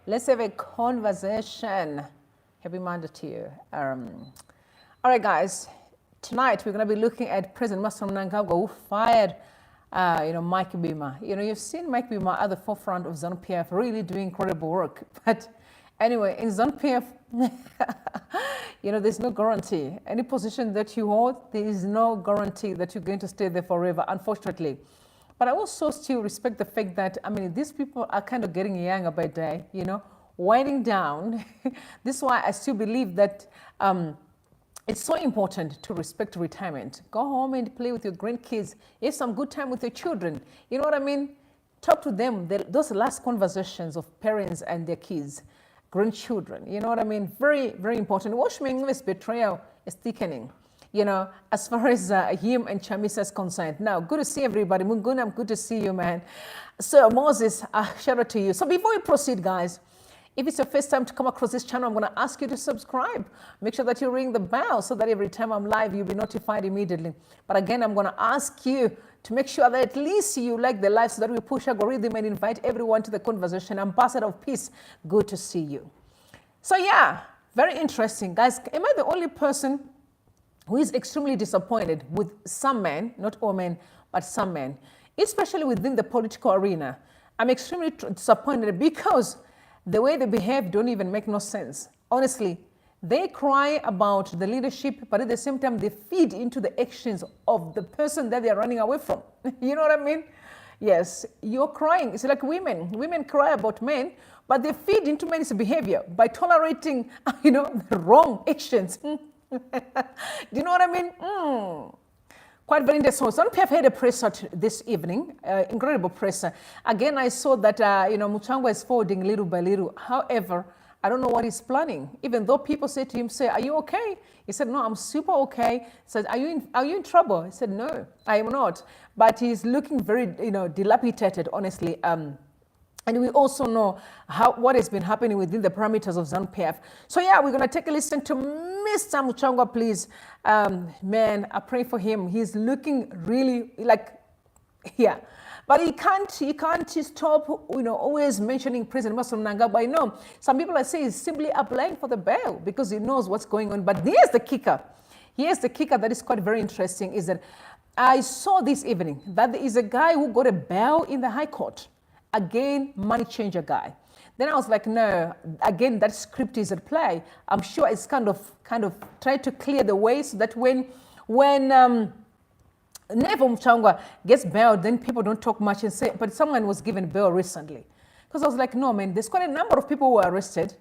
Let's have a conversation. Happy Monday to you. All right, guys. Tonight we're going to be looking at President Emmerson Mnangagwa, who fired, Mike Bimha. You've seen Mike Bimha at the forefront of Zanu PF, really doing incredible work. But anyway, in Zanu PF, there's no guarantee. Any position that you hold, there is no guarantee that you're going to stay there forever, unfortunately. But I also still respect the fact that, these people are kind of getting younger by day, winding down. This is why I still believe that it's so important to respect retirement. Go home and play with your grandkids. Have some good time with your children. You know what I mean? Talk to them. Those last conversations of parents and their kids, grandchildren. You know what I mean? Very, very important. Welshman Ncube's betrayal is thickening. As far as him and Chinamasa is concerned. Now, good to see everybody. Mungunam, good to see you, man. So, Moses, shout out to you. So, before we proceed, guys, if it's your first time to come across this channel, I'm going to ask you to subscribe. Make sure that you ring the bell so that every time I'm live, you'll be notified immediately. But again, I'm going to ask you to make sure that at least you like the live so that we push algorithm and invite everyone to the conversation. Ambassador of Peace, good to see you. So, yeah, very interesting. Guys, am I the only person who is extremely disappointed with some men, not all men, but some men, especially within the political arena? I'm extremely disappointed because the way they behave don't even make no sense. Honestly, they cry about the leadership, but at the same time, they feed into the actions of the person that they're running away from. You know what I mean? Yes, you're crying. It's like women. Women cry about men, but they feed into men's behavior by tolerating, the wrong actions. Do you know what I mean? Quite very interesting. Zanu PF had a presser this evening, incredible presser. Again, I saw that, Mnangagwa is forwarding little by little. However, I don't know what he's planning. Even though people say to him, are you okay? He said, no, I'm super okay. He said, are you in trouble? He said, no, I am not. But he's looking very, dilapidated, honestly. And we also know what has been happening within the parameters of Zanu PF. So yeah, we're going to take a listen to Mr. Mnangagwa, please. Man, I pray for him. He's looking really yeah. But he can't stop, always mentioning President Emmerson Mnangagwa. I know some people are saying he's simply applying for the bail because he knows what's going on. But here's the kicker. Here's the kicker that is quite very interesting is that I saw this evening that there is a guy who got a bail in the High Court. Again, money changer guy. Then I was like, no, again, that script is at play. I'm sure it's kind of trying to clear the way so that when Neville Mnangagwa gets bailed, then people don't talk much and say, but someone was given bail recently. Because I was like, no, man, there's quite a number of people who were arrested.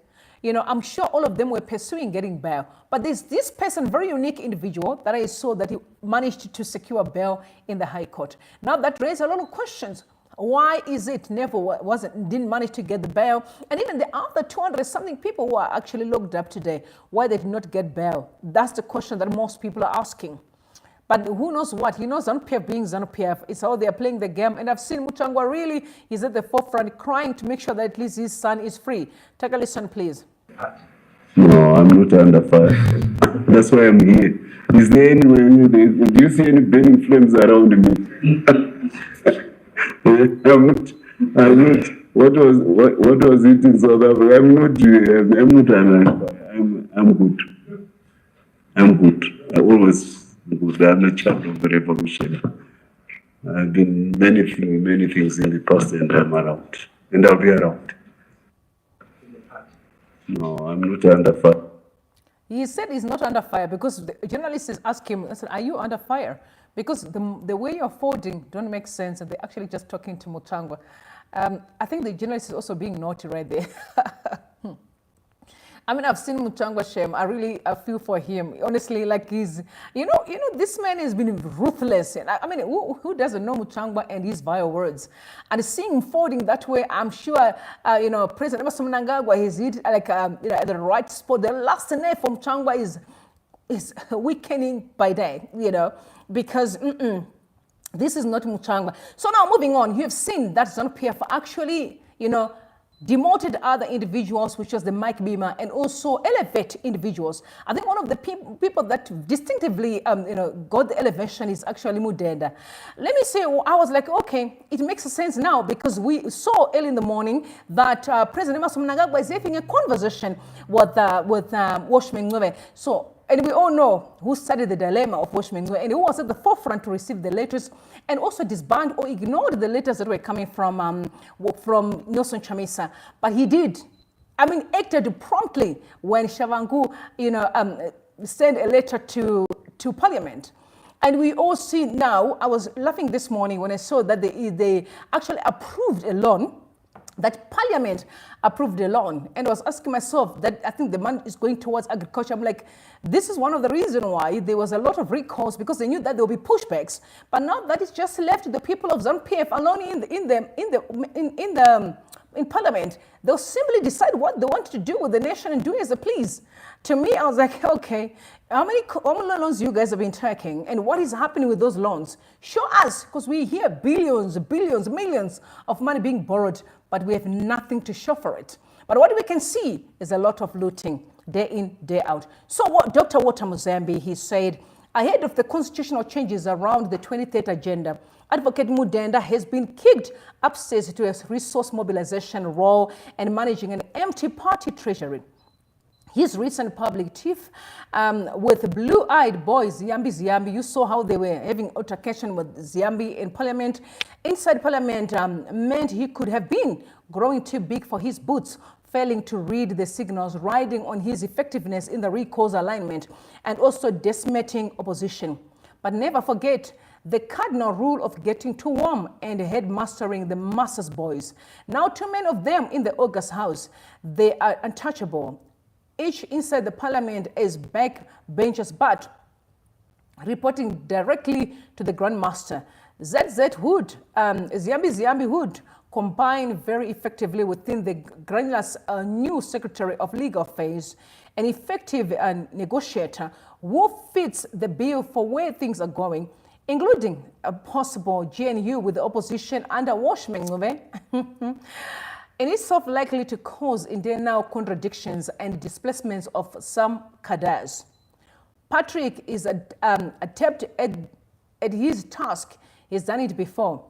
I'm sure all of them were pursuing getting bail. But there's this person, very unique individual, that I saw that he managed to secure bail in the High Court. Now that raised a lot of questions. Why is it Neville didn't manage to get the bail? And even the other 200-something people who are actually locked up today, why they did not get bail? That's the question that most people are asking. But who knows what? Zanu PF being Zanu PF, it's how they're playing the game. And I've seen Mnangagwa really, he's at the forefront crying to make sure that at least his son is free. Take a listen, please. No, I'm not under fire. That's why I'm here. Is there any way, do you see any burning flames around me? I'm not. What was it in South Africa? I'm not under fire. I'm good. I'm good. I always good. I'm a child of the revolution. I've been many things in the past, and I'm around, and I'll be around. No, I'm not under fire. He said he's not under fire because the journalist is asking him, I said, are you under fire? Because the way you're forwarding don't make sense, and they're actually just talking to Mnangagwa. I think the journalist is also being naughty right there. I've seen Mnangagwa shame. I feel for him. Honestly, like he's, this man has been ruthless. And who doesn't know Mnangagwa and his vile words? And seeing him forwarding that way, I'm sure, President Emmerson Mnangagwa has hit at the right spot. The last name from Mnangagwa is weakening by day, because this is not Mnangagwa. So now moving on, you have seen that Zanu PF actually, demoted other individuals, which was the Mike Bimha, and also elevate individuals. I think one of the people that distinctively, got the elevation is actually Mudenda. Let me say, I was like, okay, it makes sense now because we saw early in the morning that President Emmerson Mnangagwa is having a conversation with Welshman Ncube. So, and we all know who studied the dilemma of Welshman Ncube and who was at the forefront to receive the letters and also disband or ignored the letters that were coming from Emmerson Mnangagwa. But he did, acted promptly when Shavangu, sent a letter to Parliament. And we all see now, I was laughing this morning when I saw that they actually approved a loan, that Parliament approved a loan, and I was asking myself that I think the money is going towards agriculture. I'm like, this is one of the reasons why there was a lot of recalls, because they knew that there will be pushbacks. But now that is just left to the people of Zanu PF alone in Parliament. They'll simply decide what they want to do with the nation and do as they please. To me, I was like, okay, how many loans you guys have been taking and what is happening with those loans? Show us, because we hear billions, millions of money being borrowed, but we have nothing to show for it. But what we can see is a lot of looting day in, day out. So what Dr. Walter Mugabe, he said, ahead of the constitutional changes around the 23rd agenda, Advocate Mudenda has been kicked upstairs to a resource mobilization role and managing an empty party treasury. His recent public tiff with blue-eyed boys, Ziyambi, you saw how they were having altercation with Ziyambi in Parliament. Inside Parliament meant he could have been growing too big for his boots, failing to read the signals, riding on his effectiveness in the recall's alignment, and also decimating opposition. But never forget the cardinal rule of getting too warm and headmastering the master's boys. Now, too many of them in the August House, they are untouchable. Each inside the Parliament is backbenchers, but reporting directly to the Grand Master. ZZ Hood, Ziyambi Hood, combine very effectively within the Granular's new Secretary of Legal Affairs, an effective negotiator who fits the bill for where things are going, including a possible GNU with the opposition under Welshman Ncube. And it's so likely to cause internal contradictions and displacements of some cadres. Patrick is adept at his task. He's done it before.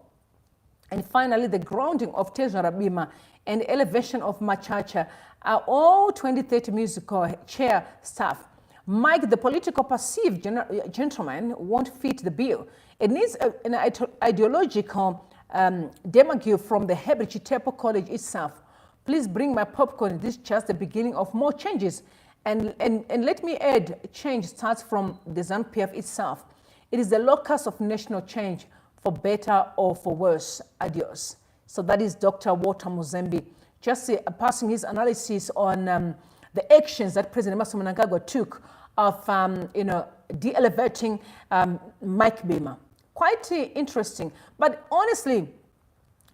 And finally, the grounding of Bimha and elevation of Machacha are all 2030 musical chair staff. Mike, the political perceived gentleman, won't fit the bill. It needs an ideological demagogue from the Hebrichitepo College itself. Please bring my popcorn. This is just the beginning of more changes. And let me add, change starts from the Zanu PF itself. It is the locus of national change, for better or for worse. Adios. So that is Dr. Walter Mugabe, just passing his analysis on the actions that President Emmerson Mnangagwa took of, de-elevating Mike Bimha. Quite interesting. But honestly,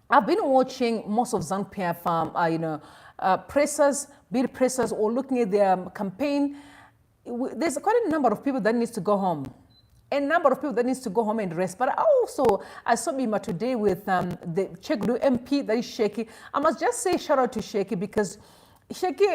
I've been watching most of Zanu PF, pressers, bid pressers, or looking at their campaign. There's quite a number of people that needs to go home. A number of people that needs to go home and rest. But I saw Bimha today with the Chegdu MP, that is Shaky. I must just say shout out to Shaky, because Shaky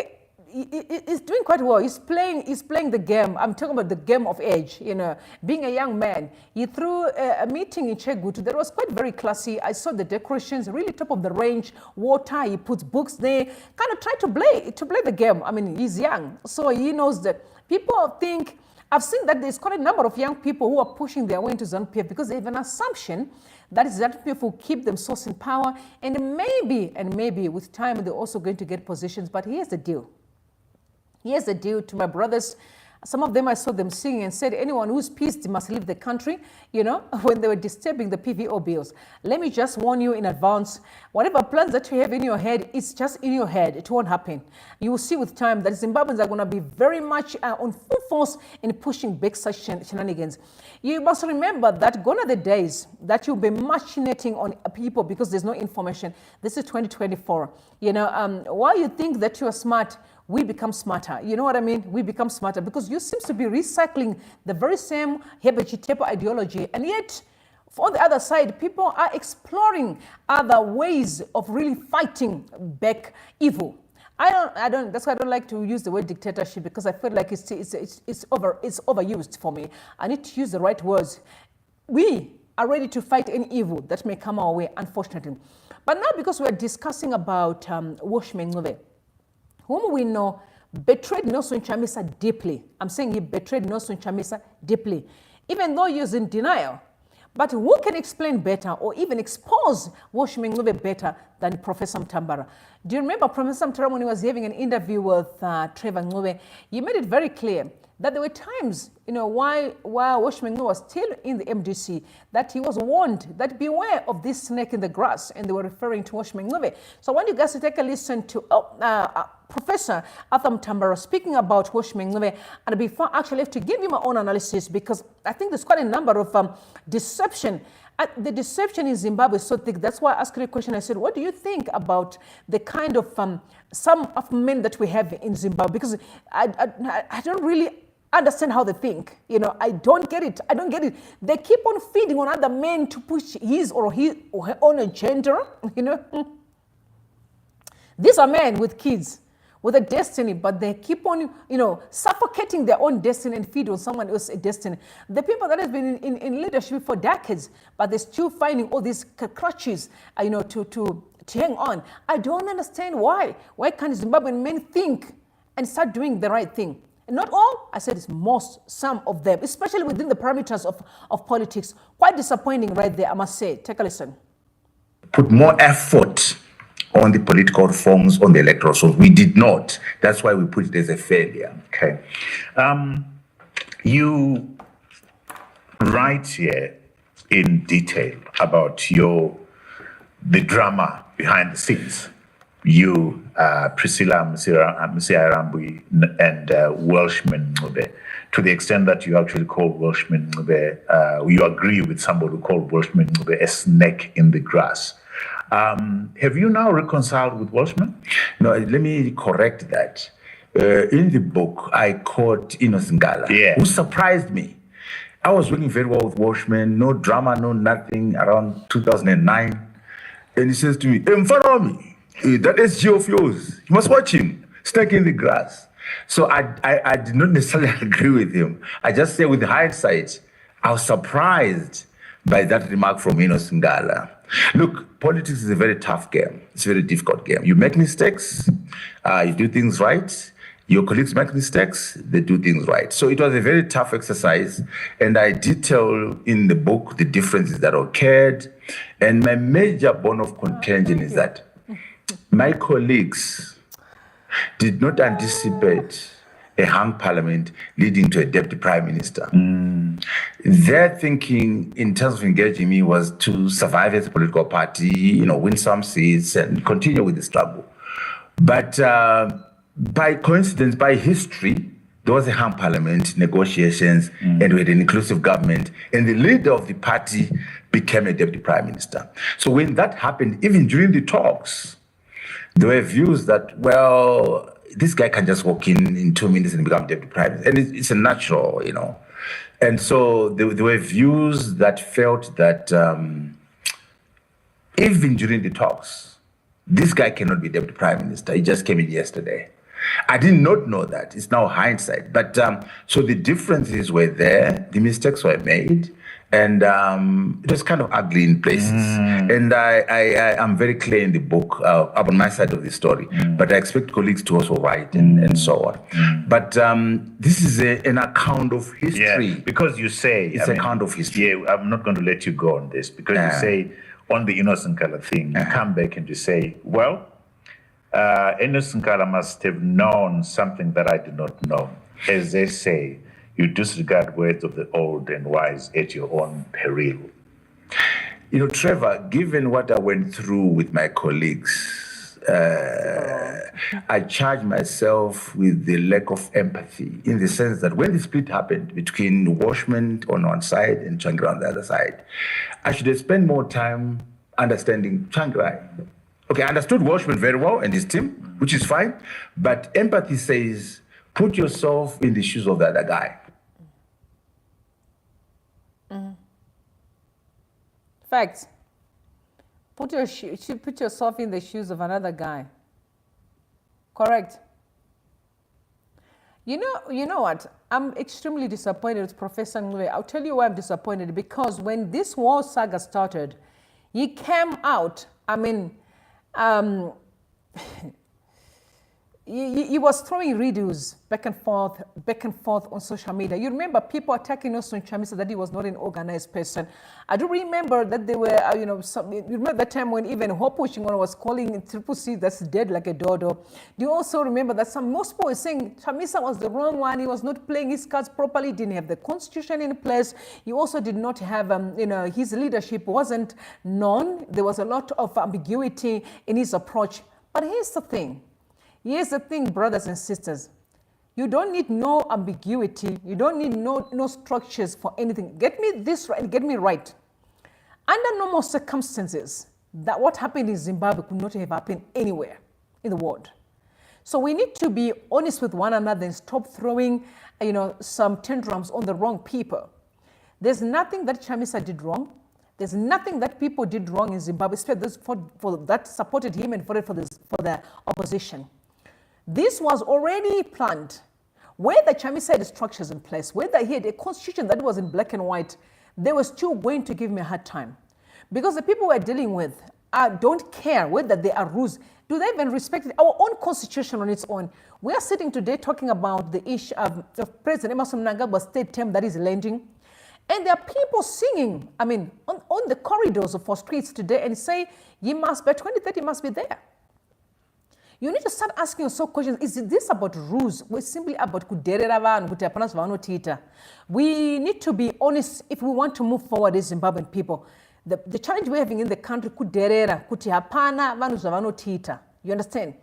is doing quite well. He's playing the game. I'm talking about the game of age, being a young man. He threw a meeting in Chegdu that was quite very classy. I saw the decorations, really top of the range, water. He puts books there, kind of try to play the game. I mean, he's young, so he knows that people think. I've seen that there's quite a number of young people who are pushing their way into Zanu PF because they have an assumption that Zanu PF will keep themselves in power, and maybe with time they're also going to get positions. But here's the deal. Here's the deal to my brothers. Some of them, I saw them singing and said, anyone who's pissed must leave the country, when they were disturbing the PVO bills. Let me just warn you in advance, whatever plans that you have in your head, it's just in your head. It won't happen. You will see with time that Zimbabweans are going to be very much on full force in pushing back such shenanigans. You must remember that gone are the days that you'll be machinating on people because there's no information. This is 2024. While you think that you are smart, we become smarter. You know what I mean? We become smarter because you seem to be recycling the very same Hebrichitepo ideology, and yet on the other side, people are exploring other ways of really fighting back evil. That's why I don't like to use the word dictatorship, because I feel like it's overused for me. I need to use the right words. We are ready to fight any evil that may come our way, unfortunately. But now, because we're discussing about Welshman Ncube, whom we know betrayed Emmerson Mnangagwa deeply. I'm saying he betrayed Emmerson Mnangagwa deeply, even though he was in denial. But who can explain better or even expose Welshman Ncube better than Professor Mtambara? Do you remember Professor Mtambara, when he was having an interview with Trevor Ncube, he made it very clear that there were times, while Welshman Ncube was still in the MDC, that he was warned that beware of this snake in the grass, and they were referring to Welshman Ncube. So I want you guys to take a listen to Professor Mtambara speaking about Welshman Ncube, and before I actually have to give you my own analysis, because I think there's quite a number of deception. The deception in Zimbabwe is so thick. That's why I asked you a question. I said, what do you think about the kind of some of men that we have in Zimbabwe? Because I don't really understand how they think. I don't get it. I don't get it. They keep on feeding on other men to push his or her own agenda. These are men with kids, with a destiny, but they keep on, suffocating their own destiny and feed on someone else's destiny. The people that have been in leadership for decades, but they're still finding all these crutches, to hang on. I don't understand why. Why can't Zimbabwean men think and start doing the right thing? And not all, I said it's most, some of them, especially within the parameters of politics. Quite disappointing right there, I must say. Take a listen. Put more effort on the political reforms, on the electoral reforms. We did not. That's why we put it as a failure. Okay. You write here in detail about the drama behind the scenes. You, Priscilla Msiarambui, and Welshman Ncube, to the extent that you actually call Welshman Ncube, you agree with somebody who called Welshman Ncube a snake in the grass. Have you now reconciled with Welshman? No, let me correct that. In the book, I quote Emmerson Mnangagwa, who surprised me. I was working very well with Welshman, no drama, no nothing, around 2009. And he says to me, follow me. That SG of yours, you must watch him, snake in the grass. So I did not necessarily agree with him. I just say with hindsight, I was surprised by that remark from Emmerson Mnangagwa. Look, politics is a very tough game. It's a very difficult game. You make mistakes, you do things right. Your colleagues make mistakes, they do things right. So it was a very tough exercise, and I detail in the book the differences that occurred. And my major bone of contention is that my colleagues did not anticipate a hung parliament leading to a deputy prime minister. Their thinking in terms of engaging me was to survive as a political party, win some seats and continue with the struggle. But by coincidence, by history, there was a hung parliament, negotiations, and we had an inclusive government, and the leader of the party became a deputy prime minister. So when that happened, even during the talks, there were views that, well, this guy can just walk in 2 minutes and become deputy prime minister. And it's a natural, And so there were views that felt that even during the talks, this guy cannot be deputy prime minister. He just came in yesterday. I did not know that. It's now hindsight. But so the differences were there. The mistakes were made. And it was kind of ugly in places. And I'm very clear in the book about my side of the story. But I expect colleagues to also write and so on. But this is an account of history. Yeah, because you say... It's an account of history. Yeah, I'm not going to let you go on this. Because you say, on the Emmerson Mnangagwa thing, you come back and you say, well, Emmerson Mnangagwa must have known something that I did not know. As they say, you disregard words of the old and wise at your own peril. Trevor, given what I went through with my colleagues, I charge myself with the lack of empathy, in the sense that when the split happened between Welshman on one side and Tsvangirai on the other side, I should have spent more time understanding Tsvangirai. Okay, I understood Welshman very well and his team, which is fine, but empathy says, put yourself in the shoes of the other guy. Facts. Put yourself in the shoes of another guy. Correct. You know what? I'm extremely disappointed with Professor Ncube. I'll tell you why I'm disappointed. Because when this war saga started, he came out. I mean, he was throwing redos back and forth on social media. You remember people attacking Emmerson Mnangagwa that he was not an organized person. I do remember that they were, you remember that time when even Hope Wishingona was calling Triple C that's dead like a dodo. Do you also remember that most people were saying Chamisa was the wrong one, he was not playing his cards properly, didn't have the constitution in place. He also did not have, his leadership wasn't known. There was a lot of ambiguity in his approach. But here's the thing. Here's the thing, brothers and sisters. You don't need no ambiguity. You don't need no structures for anything. Get me this right, get me right. Under normal circumstances, that what happened in Zimbabwe could not have happened anywhere in the world. So we need to be honest with one another and stop throwing, some tantrums on the wrong people. There's nothing that Chamisa did wrong. There's nothing that people did wrong in Zimbabwe, especially for that supported him and voted for the opposition. This was already planned. Whether Chamisa had structures in place, whether he had a constitution that was in black and white, they were still going to give me a hard time. Because the people we're dealing with don't care whether they are rules. Do they even respect our own constitution on its own? We are sitting today talking about the issue of President Emmerson Mnangagwa's state term that is landing. And there are people singing, on the corridors of our streets today and say, by 2030, you must be there. You need to start asking yourself questions. Is this about rules? We're simply about kuderera vanhu kuti hapana zvavanotiita. We need to be honest if we want to move forward as Zimbabwean people. The challenge we're having in the country kuderera kuti hapana vanhu zvavanotiita. You understand?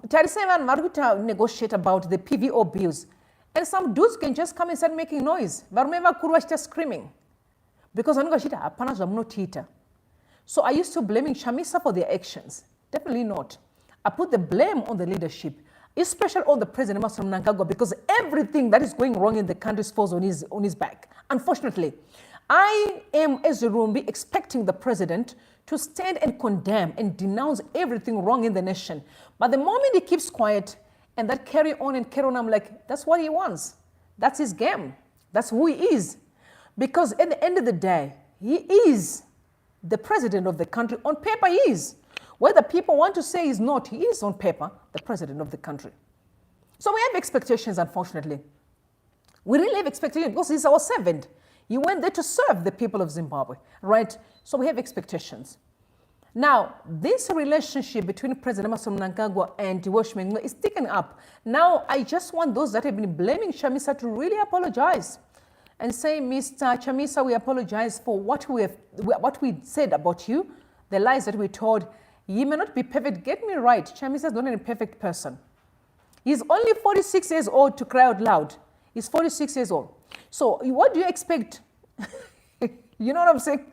Tarisai vanhu vari kuita negotiate about the PVO bills. And some dudes can just come and start making noise. Varume vakuru vachiita screaming. Because vanenge vachiti hapana zvamunotiita. So are you still blaming Chamisa for their actions? Definitely not. I put the blame on the leadership, especially on the President Emmerson Mnangagwa, because everything that is going wrong in the country falls on his back. Unfortunately, I am, as a Rumbi, expecting the president to stand and condemn and denounce everything wrong in the nation. But the moment he keeps quiet and that carry on, I'm like, that's what he wants. That's his game. That's who he is. Because at the end of the day, he is the president of the country. On paper, he is. Whether people want to say he's not, he is on paper the president of the country. So we have expectations, unfortunately. We really have expectations because he's our servant. He went there to serve the people of Zimbabwe, right? So we have expectations. Now, this relationship between President Emmerson Mnangagwa and Welshman Ncube is taken up. Now, I just want those that have been blaming Chamisa to really apologize and say, Mr. Chamisa, we apologize for what we said about you, the lies that we told. He may not be perfect. Get me right. Chamisa is not a perfect person. He's only 46 years old to cry out loud. He's 46 years old. So what do you expect? You know what I'm saying?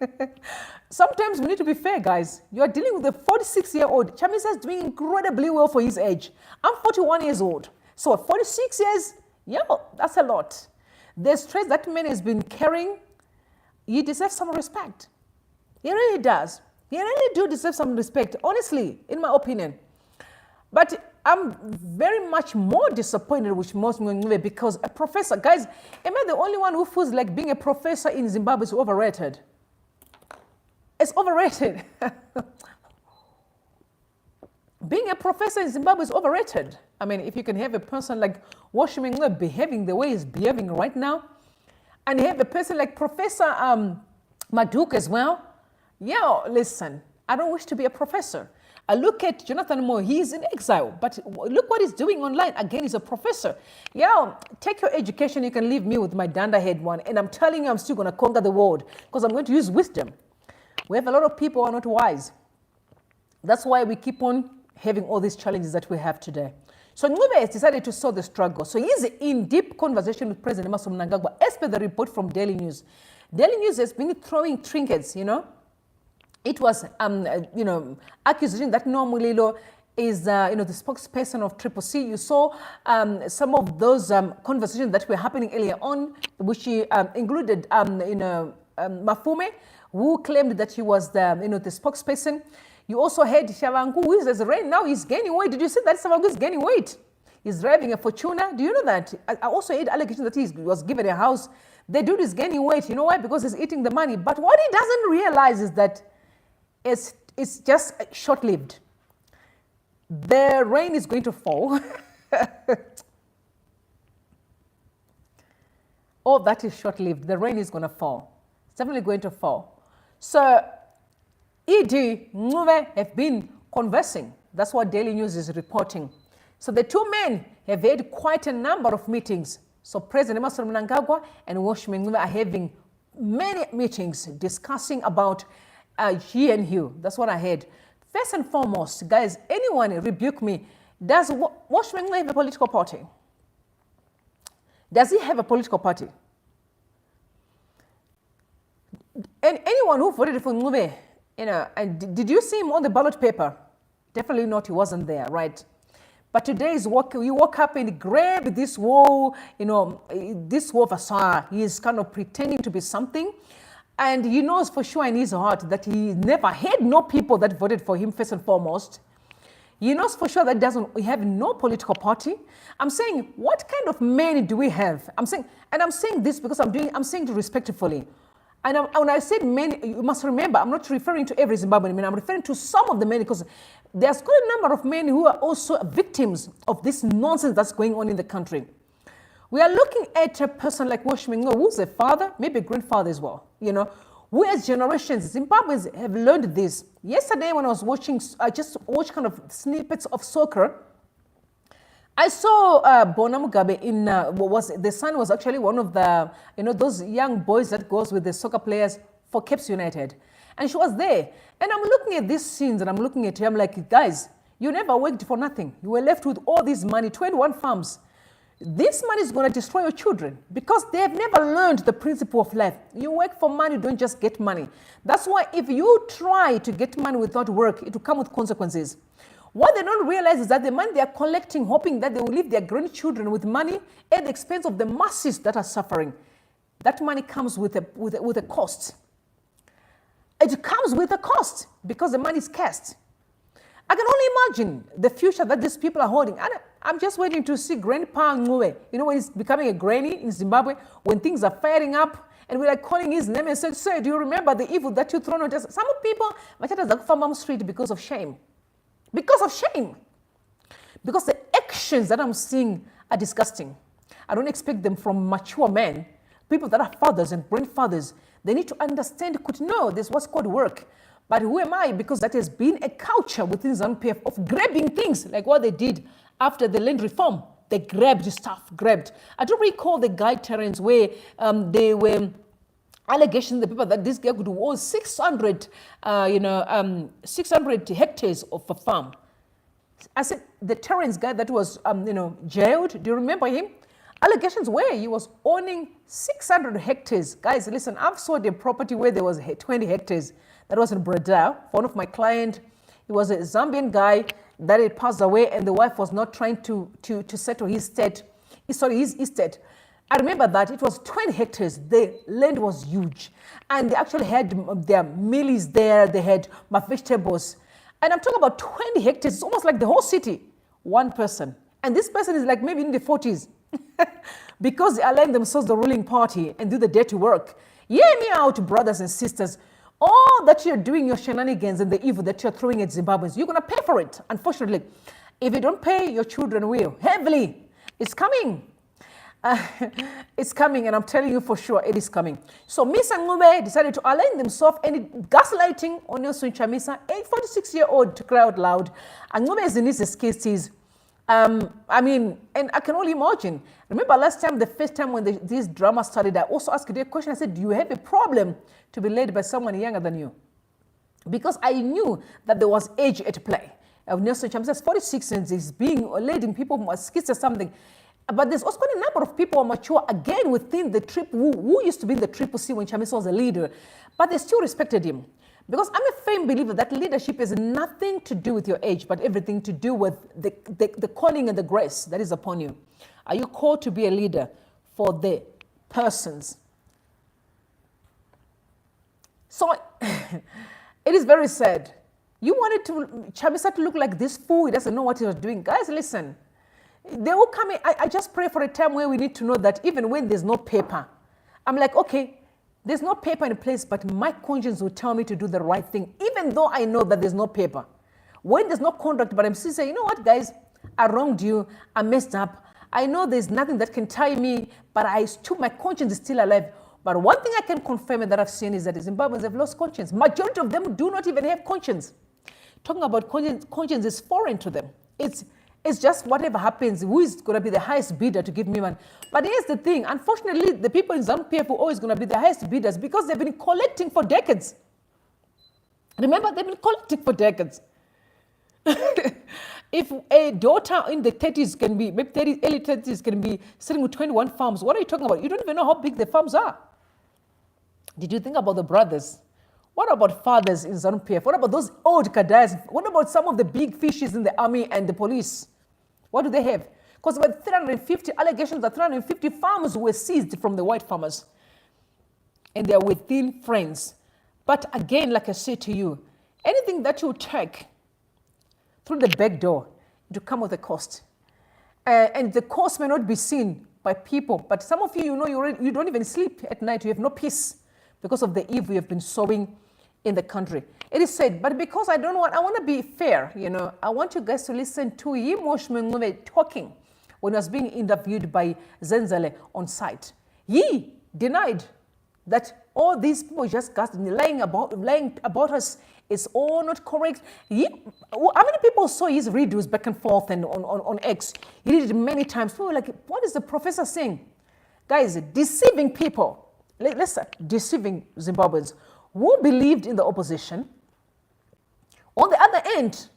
Sometimes we need to be fair, guys. You are dealing with a 46-year-old. Chamisa is doing incredibly well for his age. I'm 41 years old. So 46 years, that's a lot. The stress that man has been carrying, he deserves some respect. He really does. He really do deserve some respect, honestly, in my opinion. But I'm very much more disappointed with Emmerson Ncube because a professor, guys, am I the only one who feels like being a professor in Zimbabwe is overrated? It's overrated. Being a professor in Zimbabwe is overrated. I mean, if you can have a person like Welshman Ncube behaving the way he's behaving right now, and you have a person like Professor Maduk as well, listen, I don't wish to be a professor. I look at Jonathan Moore, he's in exile, but look what he's doing online. Again, he's a professor. Take your education, you can leave me with my danda head one, and I'm telling you I'm still going to conquer the world because I'm going to use wisdom. We have a lot of people who are not wise. That's why we keep on having all these challenges that we have today. So Ncube has decided to solve the struggle. So he's in deep conversation with President Emmerson Mnangagwa, as per the report from Daily News. Daily News has been throwing trinkets, It was, accusation that normally is, the spokesperson of Triple C. You saw some of those conversations that were happening earlier on, which included, Mafume, who claimed that he was the, the spokesperson. You also had Shavangu, who is right now, he's gaining weight. Did you see that Shavangu is gaining weight? He's driving a Fortuna. Do you know that? I also had allegations that he was given a house. The dude is gaining weight. You know why? Because he's eating the money. But what he doesn't realize is that it's just short-lived. The rain is going to fall. All that is short-lived. The rain is going to fall. It's definitely going to fall. So, ED, Ncube have been conversing. That's what Daily News is reporting. So the two men have had quite a number of meetings. So President Emmerson Mnangagwa and Welshman Ncube are having many meetings discussing about he and you. That's what I heard. First and foremost, guys, anyone rebuke me. Does Welshman Ncube have a political party? Does he have a political party? And anyone who voted for Ncube, and did you see him on the ballot paper? Definitely not, he wasn't there, right? But today's work, you woke up and grab this wall, this wall of Asar. He is kind of pretending to be something. And he knows for sure in his heart that he never had no people that voted for him first and foremost. He knows for sure that we have no political party. I'm saying, what kind of men do we have? I'm saying this because I'm saying it respectfully. And when I said men, you must remember, I'm not referring to every Zimbabwean man. I'm referring to some of the men because there's quite a number of men who are also victims of this nonsense that's going on in the country. We are looking at a person like Welshman Ncube, who's a father, maybe a grandfather as well, who has generations. Zimbabweans have learned this. Yesterday when I was watching, I just watched kind of snippets of soccer. I saw Mugabe in, the son was actually one of the, those young boys that goes with the soccer players for Caps United. And she was there. And I'm looking at these scenes and I'm looking at her, I'm like, guys, you never worked for nothing. You were left with all this money, 21 farms. This money is going to destroy your children because they have never learned the principle of life. You work for money, don't just get money. That's why if you try to get money without work, it will come with consequences. What they don't realize is that the money they are collecting, hoping that they will leave their grandchildren with money at the expense of the masses that are suffering. That money comes with a cost. It comes with a cost because the money is cast. I can only imagine the future that these people are holding. I'm just waiting to see Grandpa Ncube, when he's becoming a granny in Zimbabwe, when things are firing up, and we're like calling his name and saying, sir, do you remember the evil that you thrown on us? Some people, Machata Street because of shame. Because of shame. Because the actions that I'm seeing are disgusting. I don't expect them from mature men, people that are fathers and grandfathers. They need to understand, could know this was called work. But who am I? Because that has been a culture within Zanu PF of grabbing things like what they did after the land reform. They grabbed stuff, grabbed. I don't recall the guy Terence where they were allegations the people that this guy could own 600 hectares of a farm. I said the Terence guy that was jailed. Do you remember him? Allegations where he was owning 600 hectares. Guys, listen, I've sold a property where there was 20 hectares. That was in Betrayal. One of my clients, he was a Zambian guy that had passed away, and the wife was not trying to settle his estate. I remember that it was 20 hectares. The land was huge. And they actually had their mealies there. They had my vegetables. And I'm talking about 20 hectares. It's almost like the whole city. One person. And this person is like maybe in the 40s. Because they align themselves the ruling party and do the dirty work. Hear me out, brothers and sisters. All that you're doing, your shenanigans and the evil that you're throwing at Zimbabweans, you're going to pay for it, unfortunately. If you don't pay, your children will. Heavily. It's coming. It's coming, and I'm telling you for sure it is coming. So Mr. Ncube decided to align themselves and gaslighting on Emmerson Mnangagwa, a 46-year-old, to cry out loud. And Ncube is in his cases. And I can only imagine. Remember last time, the first time when this drama started, I also asked you a question. I said, do you have a problem to be led by someone younger than you? Because I knew that there was age at play. Emmerson Mnangagwa is 46 and he's being led in people who are skits or something. But there's also a number of people who are mature, again, within the who used to be in the Triple C when Mnangagwa was a leader. But they still respected him. Because I'm a firm believer that leadership has nothing to do with your age, but everything to do with the calling and the grace that is upon you. Are you called to be a leader for the persons So it is very sad. You wanted Chinamasa to look like this fool. He doesn't know what he was doing. Guys, listen. They will come in. I just pray for a time where we need to know that even when there's no paper, I'm like, okay, there's no paper in place, but my conscience will tell me to do the right thing, even though I know that there's no paper. When there's no contract, but I'm still saying, you know what, guys, I wronged you, I messed up. I know there's nothing that can tie me, but my conscience is still alive. But one thing I can confirm that I've seen is that the Zimbabweans have lost conscience. Majority of them do not even have conscience. Talking about conscience is foreign to them. It's just whatever happens, who is going to be the highest bidder to give me money. But here's the thing, unfortunately, the people in Zanu PF are always going to be the highest bidders because they've been collecting for decades. Remember, they've been collecting for decades. If a daughter in the 30s can be, maybe early 30s can be sitting with 21 farms, what are you talking about? You don't even know how big the farms are. Did you think about the brothers? What about fathers in Zanu PF? What about those old cadets? What about some of the big fishes in the army and the police? What do they have? Because about 350 allegations that 350 farms were seized from the white farmers. And they are within friends. But again, like I said to you, anything that you take through the back door, it will come with a cost. And the cost may not be seen by people, but some of you, you know, you don't even sleep at night. You have no peace because of the evil you have been sowing in the country. It is said, but because I want to be fair, you know, I want you guys to listen to Welshman Ncube talking when he was being interviewed by Zenzele on site. He denied that all these people just lying about us is all not correct. How many people saw his redos back and forth and on X? He did it many times. People were like, what is the professor saying? Guys, deceiving people. Listen, deceiving Zimbabweans who believed in the opposition. On the other end,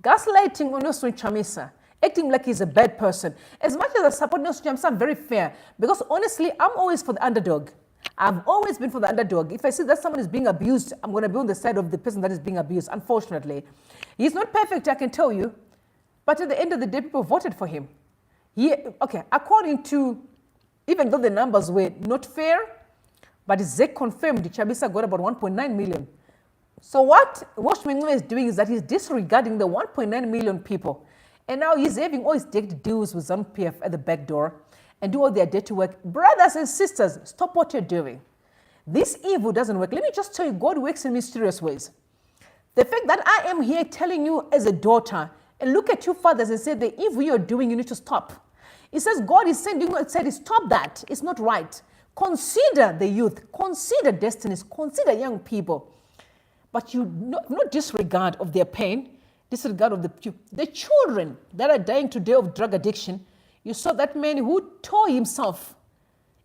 gaslighting on Emmerson Mnangagwa, acting like he's a bad person. As much as I support Emmerson Mnangagwa, I'm very fair because honestly, I'm always for the underdog. I've always been for the underdog. If I see that someone is being abused, I'm going to be on the side of the person that is being abused, unfortunately. He's not perfect, I can tell you. But at the end of the day, people voted for him. According to, even though the numbers were not fair, but ZEC confirmed Chinamasa got about 1.9 million. So what Welshman Ncube is doing is that he's disregarding the 1.9 million people. And now he's having all his deals with Zanu PF at the back door and do all their dirty work. Brothers and sisters, stop what you're doing. This evil doesn't work. Let me just tell you, God works in mysterious ways. The fact that I am here telling you as a daughter, and look at you fathers and say, the evil you're doing, you need to stop. It says God is sending you and said, stop that. It's not right. Consider the youth, consider destinies, consider young people. But you not disregard of their pain, disregard of the children that are dying today of drug addiction. You saw that man who tore himself.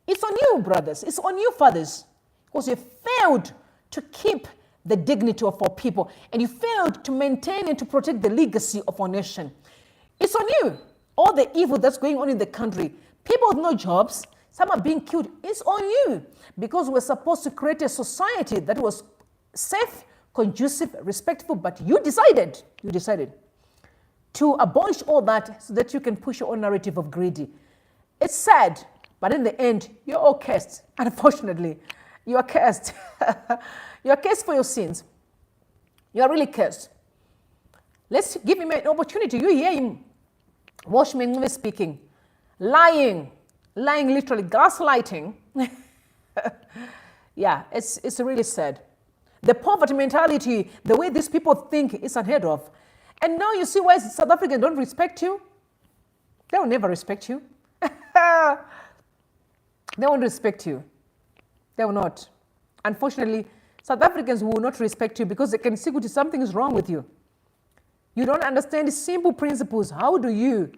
It's on you, brothers. It's on you, fathers. Because you failed to keep the dignity of our people. And you failed to maintain and to protect the legacy of our nation. It's on you. All the evil that's going on in the country. People with no jobs. Some are being killed. It's on you. Because we're supposed to create a society that was safe, conducive, respectful. But you decided to abolish all that so that you can push your own narrative of greedy. It's sad, but in the end, you're all cursed. Unfortunately, you are cursed. You are cursed for your sins. You are really cursed. Let's give him an opportunity. You hear him, Welshman Ncube speaking, lying literally, gaslighting. Yeah, it's really sad. The poverty mentality, the way these people think is unheard of. And now you see why South Africans don't respect you? They will never respect you. They won't respect you. They will not. Unfortunately, South Africans will not respect you because they can see that something is wrong with you. You don't understand simple principles. How do you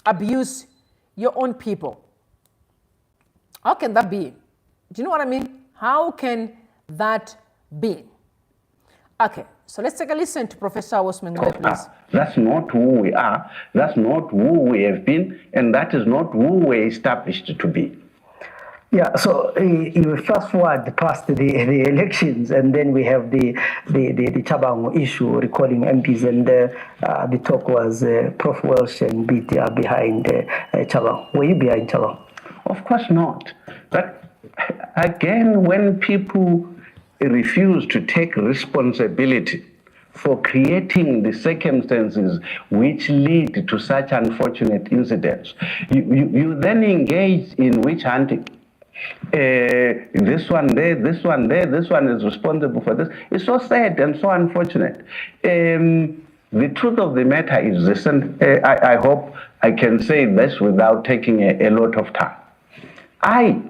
abuse your own people? How can that be? Do you know what I mean? How can that be? Okay, so let's take a listen to Professor Welshman Ncube, please. That's not who we are, that's not who we have been, and that is not who we're established to be. Yeah, so you fast forward past the elections, and then we have the Chabang issue recalling MPs, and the talk was Prof. Welsh and BT behind Chabang. Were you behind Chabang? Of course not. But again, when people refuse to take responsibility for creating the circumstances which lead to such unfortunate incidents. You then engage in witch hunting. This one there, this one there, this one is responsible for this. It's so sad and so unfortunate. The truth of the matter is this, and I hope I can say this without taking a lot of time. I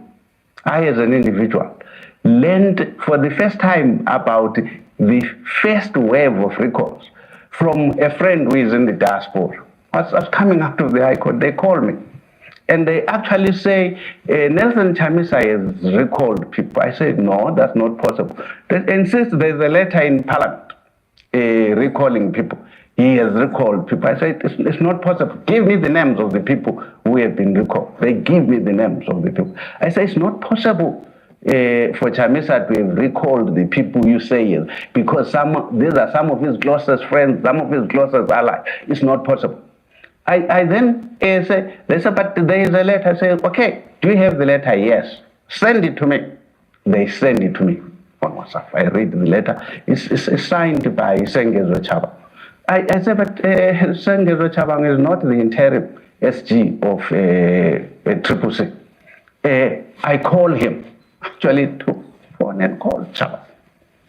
as an individual, learned for the first time about the first wave of recalls from a friend who is in the diaspora. I was coming out of the High Court, they called me. And they actually say, Emmerson Mnangagwa has recalled people. I said, no, that's not possible. They insist there's a letter in Parliament recalling people. He has recalled people. I said, it's not possible. Give me the names of the people who have been recalled. They give me the names of the people. I said, it's not possible for Chinamasa to have recalled the people you say is, because these are some of his closest friends, some of his closest allies. It's not possible. I then say, they say, but there is a letter. I say, okay, do you have the letter? Yes. Send it to me. They send it to me on WhatsApp. I read the letter. It's signed by Sengezo Chabang. I say, but Sengezo Chabang is not the interim SG of CCC. I call him, actually to phone and call Chabang.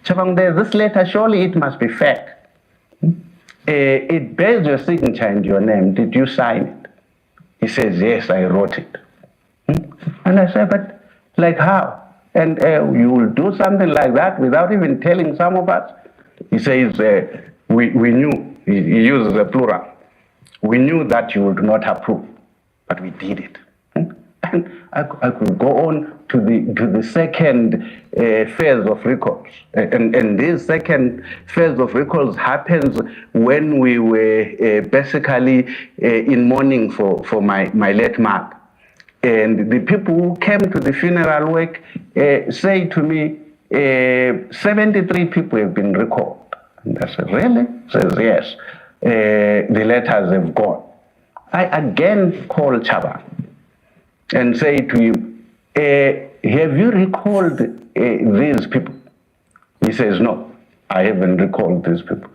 Chabang, there's this letter, surely it must be fact. It bears your signature and your name. Did you sign it? He says, yes, I wrote it. And I said, but like how? And you will do something like that without even telling some of us? He says, we knew, he uses a plural. We knew that you would not approve, but we did it. And I could go on to the second phase of recalls. And this second phase of recalls happens when we were basically in mourning for my late mother. And the people who came to the funeral wake say to me, 73 people have been recalled. And I said, really? He says, yes. The letters have gone. I again call Chabang and say to him, have you recalled these people? He says, no, I haven't recalled these people.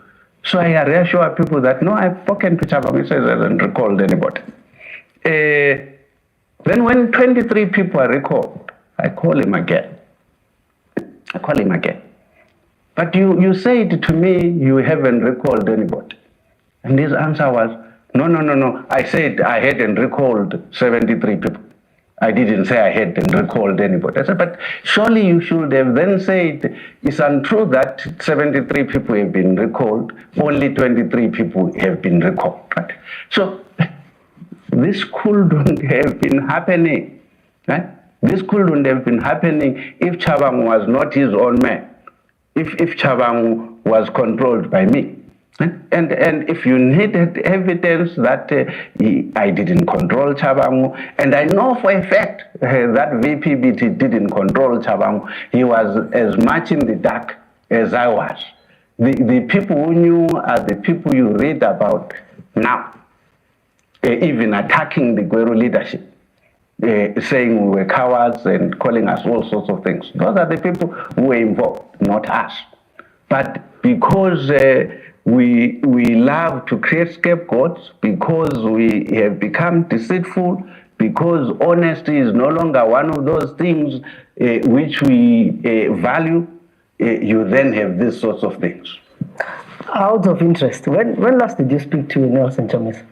So I reassure people that, no, I've spoken to Chabang. He says, I haven't recalled anybody. Then when 23 people are recalled, I call him again. But you said to me, you haven't recalled anybody. And his answer was, no. I said I hadn't recalled 73 people. I didn't say I hadn't recalled anybody. I said, but surely you should have then said, it's untrue that 73 people have been recalled, only 23 people have been recalled. Right? So this couldn't have been happening. Right? This couldn't have been happening if Chabang was not his own man, if Chabang was controlled by me. And if you needed evidence that I didn't control Chabang, and I know for a fact that VPBT didn't control Chabang, he was as much in the dark as I was. The people who knew are the people you read about now, even attacking the Gweru leadership, saying we were cowards and calling us all sorts of things. Those are the people who were involved, not us. But because we love to create scapegoats, because we have become deceitful, because honesty is no longer one of those things which we value, you then have these sorts of things. Out of interest, when last did you speak to Emmerson Mnangagwa?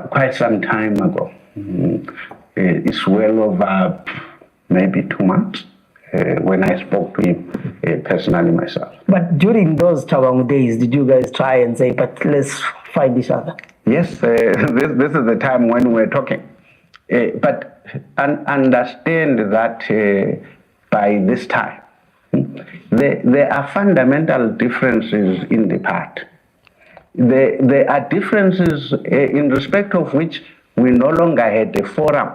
Quite some time ago. It's well over maybe 2 months. When I spoke to him personally myself. But during those Chabang days, did you guys try and say, but let's find each other? Yes, this is the time when we're talking. But understand that by this time, there are fundamental differences in the party. There are differences in respect of which we no longer had a forum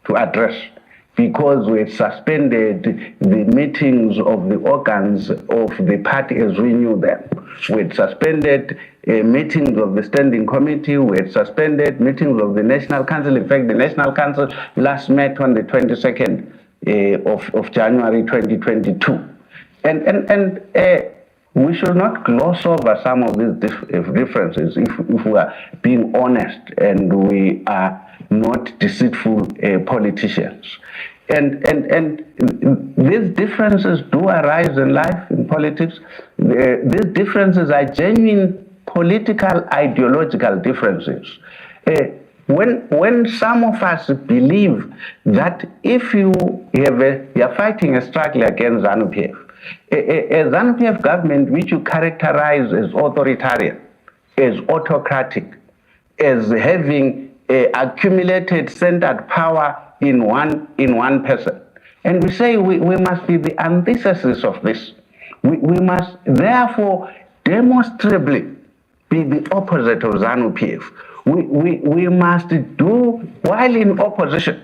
to address, because we had suspended the meetings of the organs of the party as we knew them. We had suspended meetings of the standing committee. We had suspended meetings of the National Council. In fact, the National Council last met on the 22nd of January 2022. And we should not gloss over some of these differences if we are being honest and we are not deceitful politicians. And these differences do arise in life, in politics. These differences are genuine political, ideological differences. When some of us believe that if you are fighting a struggle against Zanu PF, a Zanu PF government which you characterize as authoritarian, as autocratic, as having accumulated centered power in one person. And we say we must be the antithesis of this. We must therefore demonstrably be the opposite of Zanu PF. We must do, while in opposition,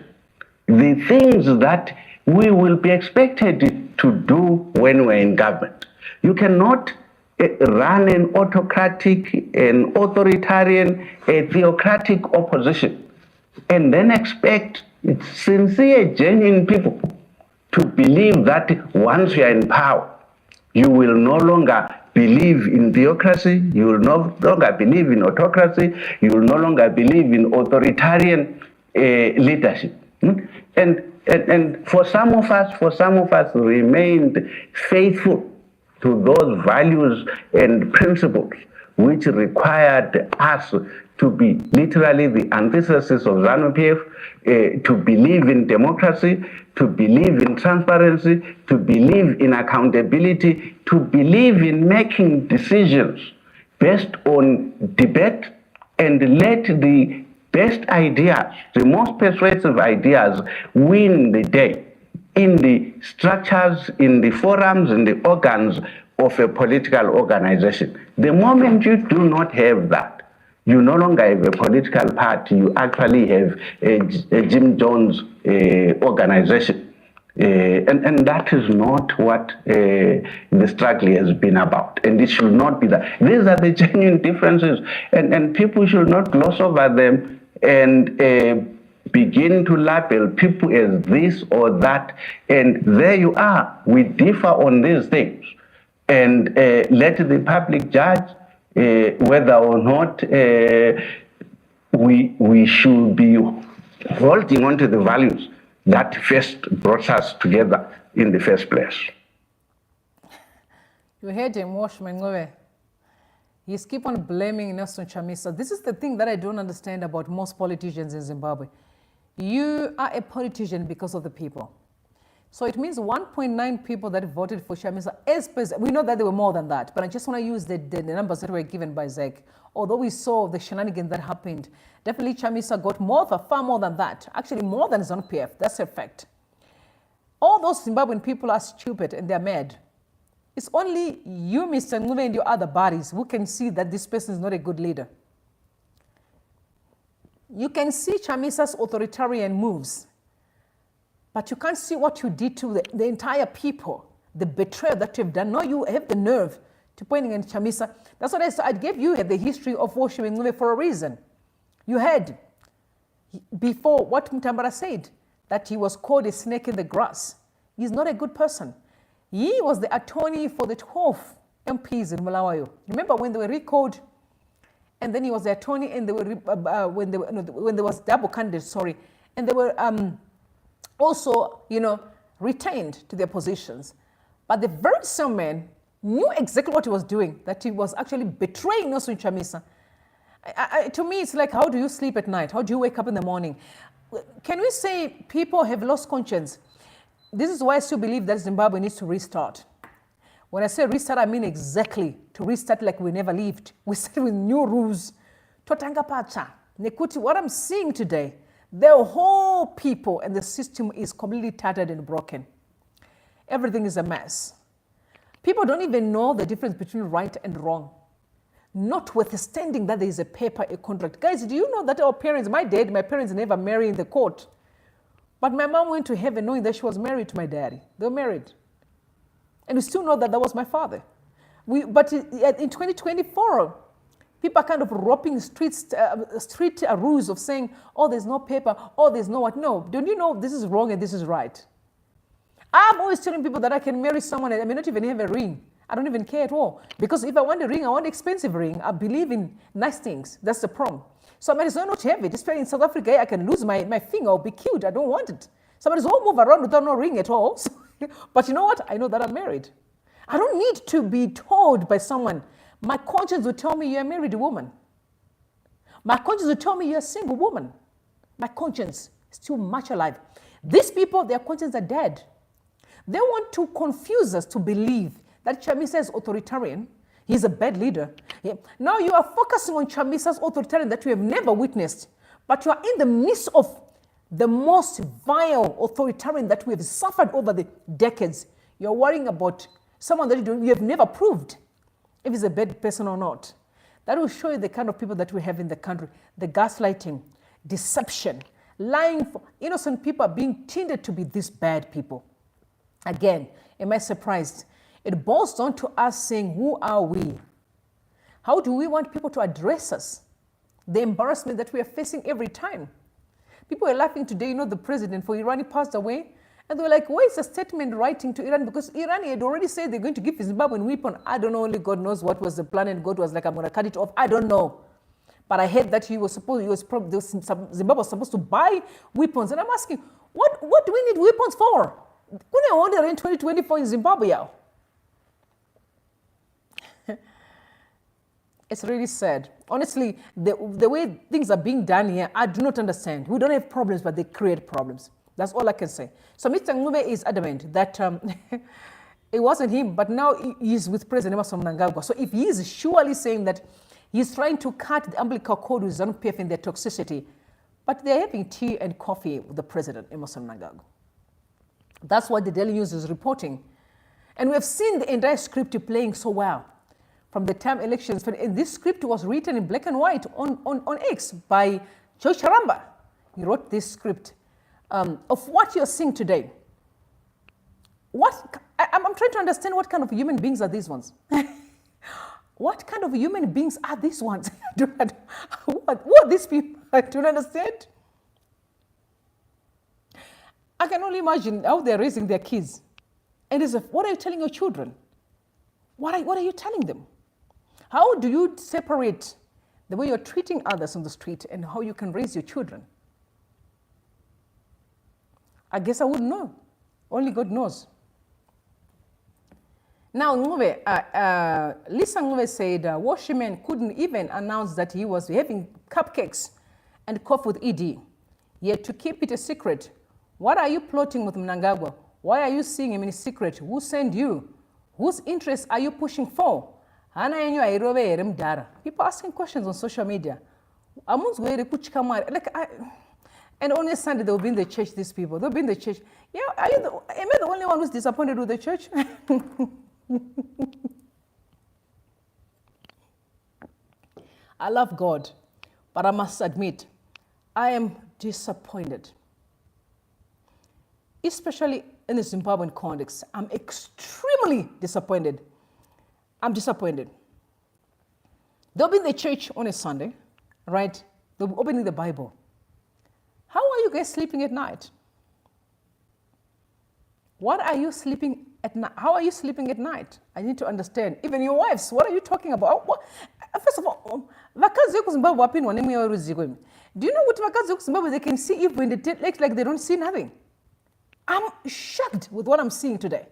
the things that we will be expected to do when we're in government. You cannot run an autocratic, an authoritarian, a theocratic opposition and then expect sincere, genuine people to believe that once you are in power, you will no longer believe in theocracy, you will no longer believe in autocracy, you will no longer believe in authoritarian leadership. And for some of us remained faithful to those values and principles which required us to be literally the antithesis of Zanu PF, to believe in democracy, to believe in transparency, to believe in accountability, to believe in making decisions based on debate and let the best ideas, the most persuasive ideas win the day in the structures, in the forums, in the organs of a political organization. The moment you do not have that, you no longer have a political party, you actually have a Jim Jones organization. And that is not what the struggle has been about. And it should not be that. These are the genuine differences, and people should not gloss over them and begin to label people as this or that. And there you are. We differ on these things. And let the public judge whether or not we should be holding on to the values that first brought us together in the first place. You heard him, Welshman Ncube. He's keep on blaming Emmerson Mnangagwa. This is the thing that I don't understand about most politicians in Zimbabwe. You are a politician because of the people. So it means 1.9 people that voted for Mnangagwa. We know that there were more than that, but I just want to use the numbers that were given by Zek. Although we saw the shenanigans that happened, definitely Chamisa got far more than that. Actually, more than Zanu PF. That's a fact. All those Zimbabwean people are stupid and they're mad. It's only you, Mr. Ncube, and your other bodies who can see that this person is not a good leader. You can see Chamisa's authoritarian moves, but you can't see what you did to the entire people, the betrayal that you've done. No, you have the nerve to pointing at Chamisa. That's what I gave you the history of Welshman Ncube for a reason. You heard before what Mutambara said, that he was called a snake in the grass. He's not a good person. He was the attorney for the 12 MPs in Malawi. Remember when they were recalled, and then he was the attorney, and they were when there was double candidates, sorry, and they were also, retained to their positions. But the very same man knew exactly what he was doing, that he was actually betraying Emmerson Chamisa. To me, it's like, how do you sleep at night? How do you wake up in the morning? Can we say people have lost conscience? This is why I still believe that Zimbabwe needs to restart. When I say restart, I mean exactly to restart like we never lived. We start with new rules. Totanga pacha. Nekuti, what I'm seeing today, the whole people and the system is completely tattered and broken. Everything is a mess. People don't even know the difference between right and wrong. Notwithstanding that there is a paper, a contract. Guys, do you know that our parents, my parents never married in the court. But my mom went to heaven knowing that she was married to my daddy. They were married. And we still know that that was my father. But in 2024, people are kind of roping street rules of saying, oh, there's no paper, oh, there's no what. No, don't you know this is wrong and this is right? I'm always telling people that I can marry someone and I may not even have a ring. I don't even care at all. Because if I want a ring, I want an expensive ring. I believe in nice things. That's the problem. So I might as well not have it. Especially in South Africa, I can lose my finger or be killed. I don't want it. So I might as well move around without no ring at all. But you know what? I know that I'm married. I don't need to be told by someone. My conscience will tell me you're a married woman. My conscience will tell me you're a single woman. My conscience is too much alive. These people, their consciences are dead. They want to confuse us to believe that Chamisa is authoritarian. He's a bad leader. Yeah. Now you are focusing on Chamisa's authoritarian that you have never witnessed, but you are in the midst of the most vile authoritarian that we have suffered over the decades. You're worrying about someone that you have never proved if he's a bad person or not. That will show you the kind of people that we have in the country. The gaslighting, deception, lying. Innocent people are being tended to be these bad people. Again, am I surprised? It boils down to us saying, who are we? How do we want people to address us? The embarrassment that we are facing every time. People are laughing today, the president for Iran passed away. And they were like, where is the statement writing to Iran? Because Iran had already said they're going to give Zimbabwe weapon. I don't know, only God knows what was the plan. And God was like, I'm going to cut it off. I don't know. But I heard that Zimbabwe was supposed to buy weapons. And I'm asking, what do we need weapons for? When I order in 2024 in Zimbabwe. It's really sad. Honestly, the way things are being done here, I do not understand. We don't have problems, but they create problems. That's all I can say. So Mr. Ncube is adamant that it wasn't him, but now he's with President Emmerson Mnangagwa. So if he is surely saying that he's trying to cut the umbilical cord with Zanu PF in their toxicity, but they're having tea and coffee with the President Emmerson Mnangagwa. That's what the Daily News is reporting. And we have seen the entire script playing so well from the time elections. And this script was written in black and white on X by George Charamba. He wrote this script of what you're seeing today. I'm trying to understand what kind of human beings are these ones. What kind of human beings are these ones? What are these people? I don't understand. I can only imagine how they're raising their kids. And what are you telling your children? What are you telling them? How do you separate the way you're treating others on the street and how you can raise your children? I guess I wouldn't know. Only God knows. Now, Lisa Ncube said Welshman couldn't even announce that he was having cupcakes and cough with ED, yet to keep it a secret. What are you plotting with Mnangagwa? Why are you seeing him in secret? Who sent you? Whose interests are you pushing for? People asking questions on social media. And on a Sunday, they'll be in the church, these people. They'll be in the church. Yeah, am I the only one who's disappointed with the church? I love God, but I must admit, I am disappointed. Especially in the Zimbabwean context, I'm extremely disappointed. I'm disappointed. They'll be in the church on a Sunday, right? They'll be opening the Bible. How are you guys sleeping at night? What are you sleeping at night? How are you sleeping at night? I need to understand. Even your wives, what are you talking about? First of all, do you know what vakazi Zimbabwe they can see even in the lake like they don't see nothing? I'm shocked with what I'm seeing today.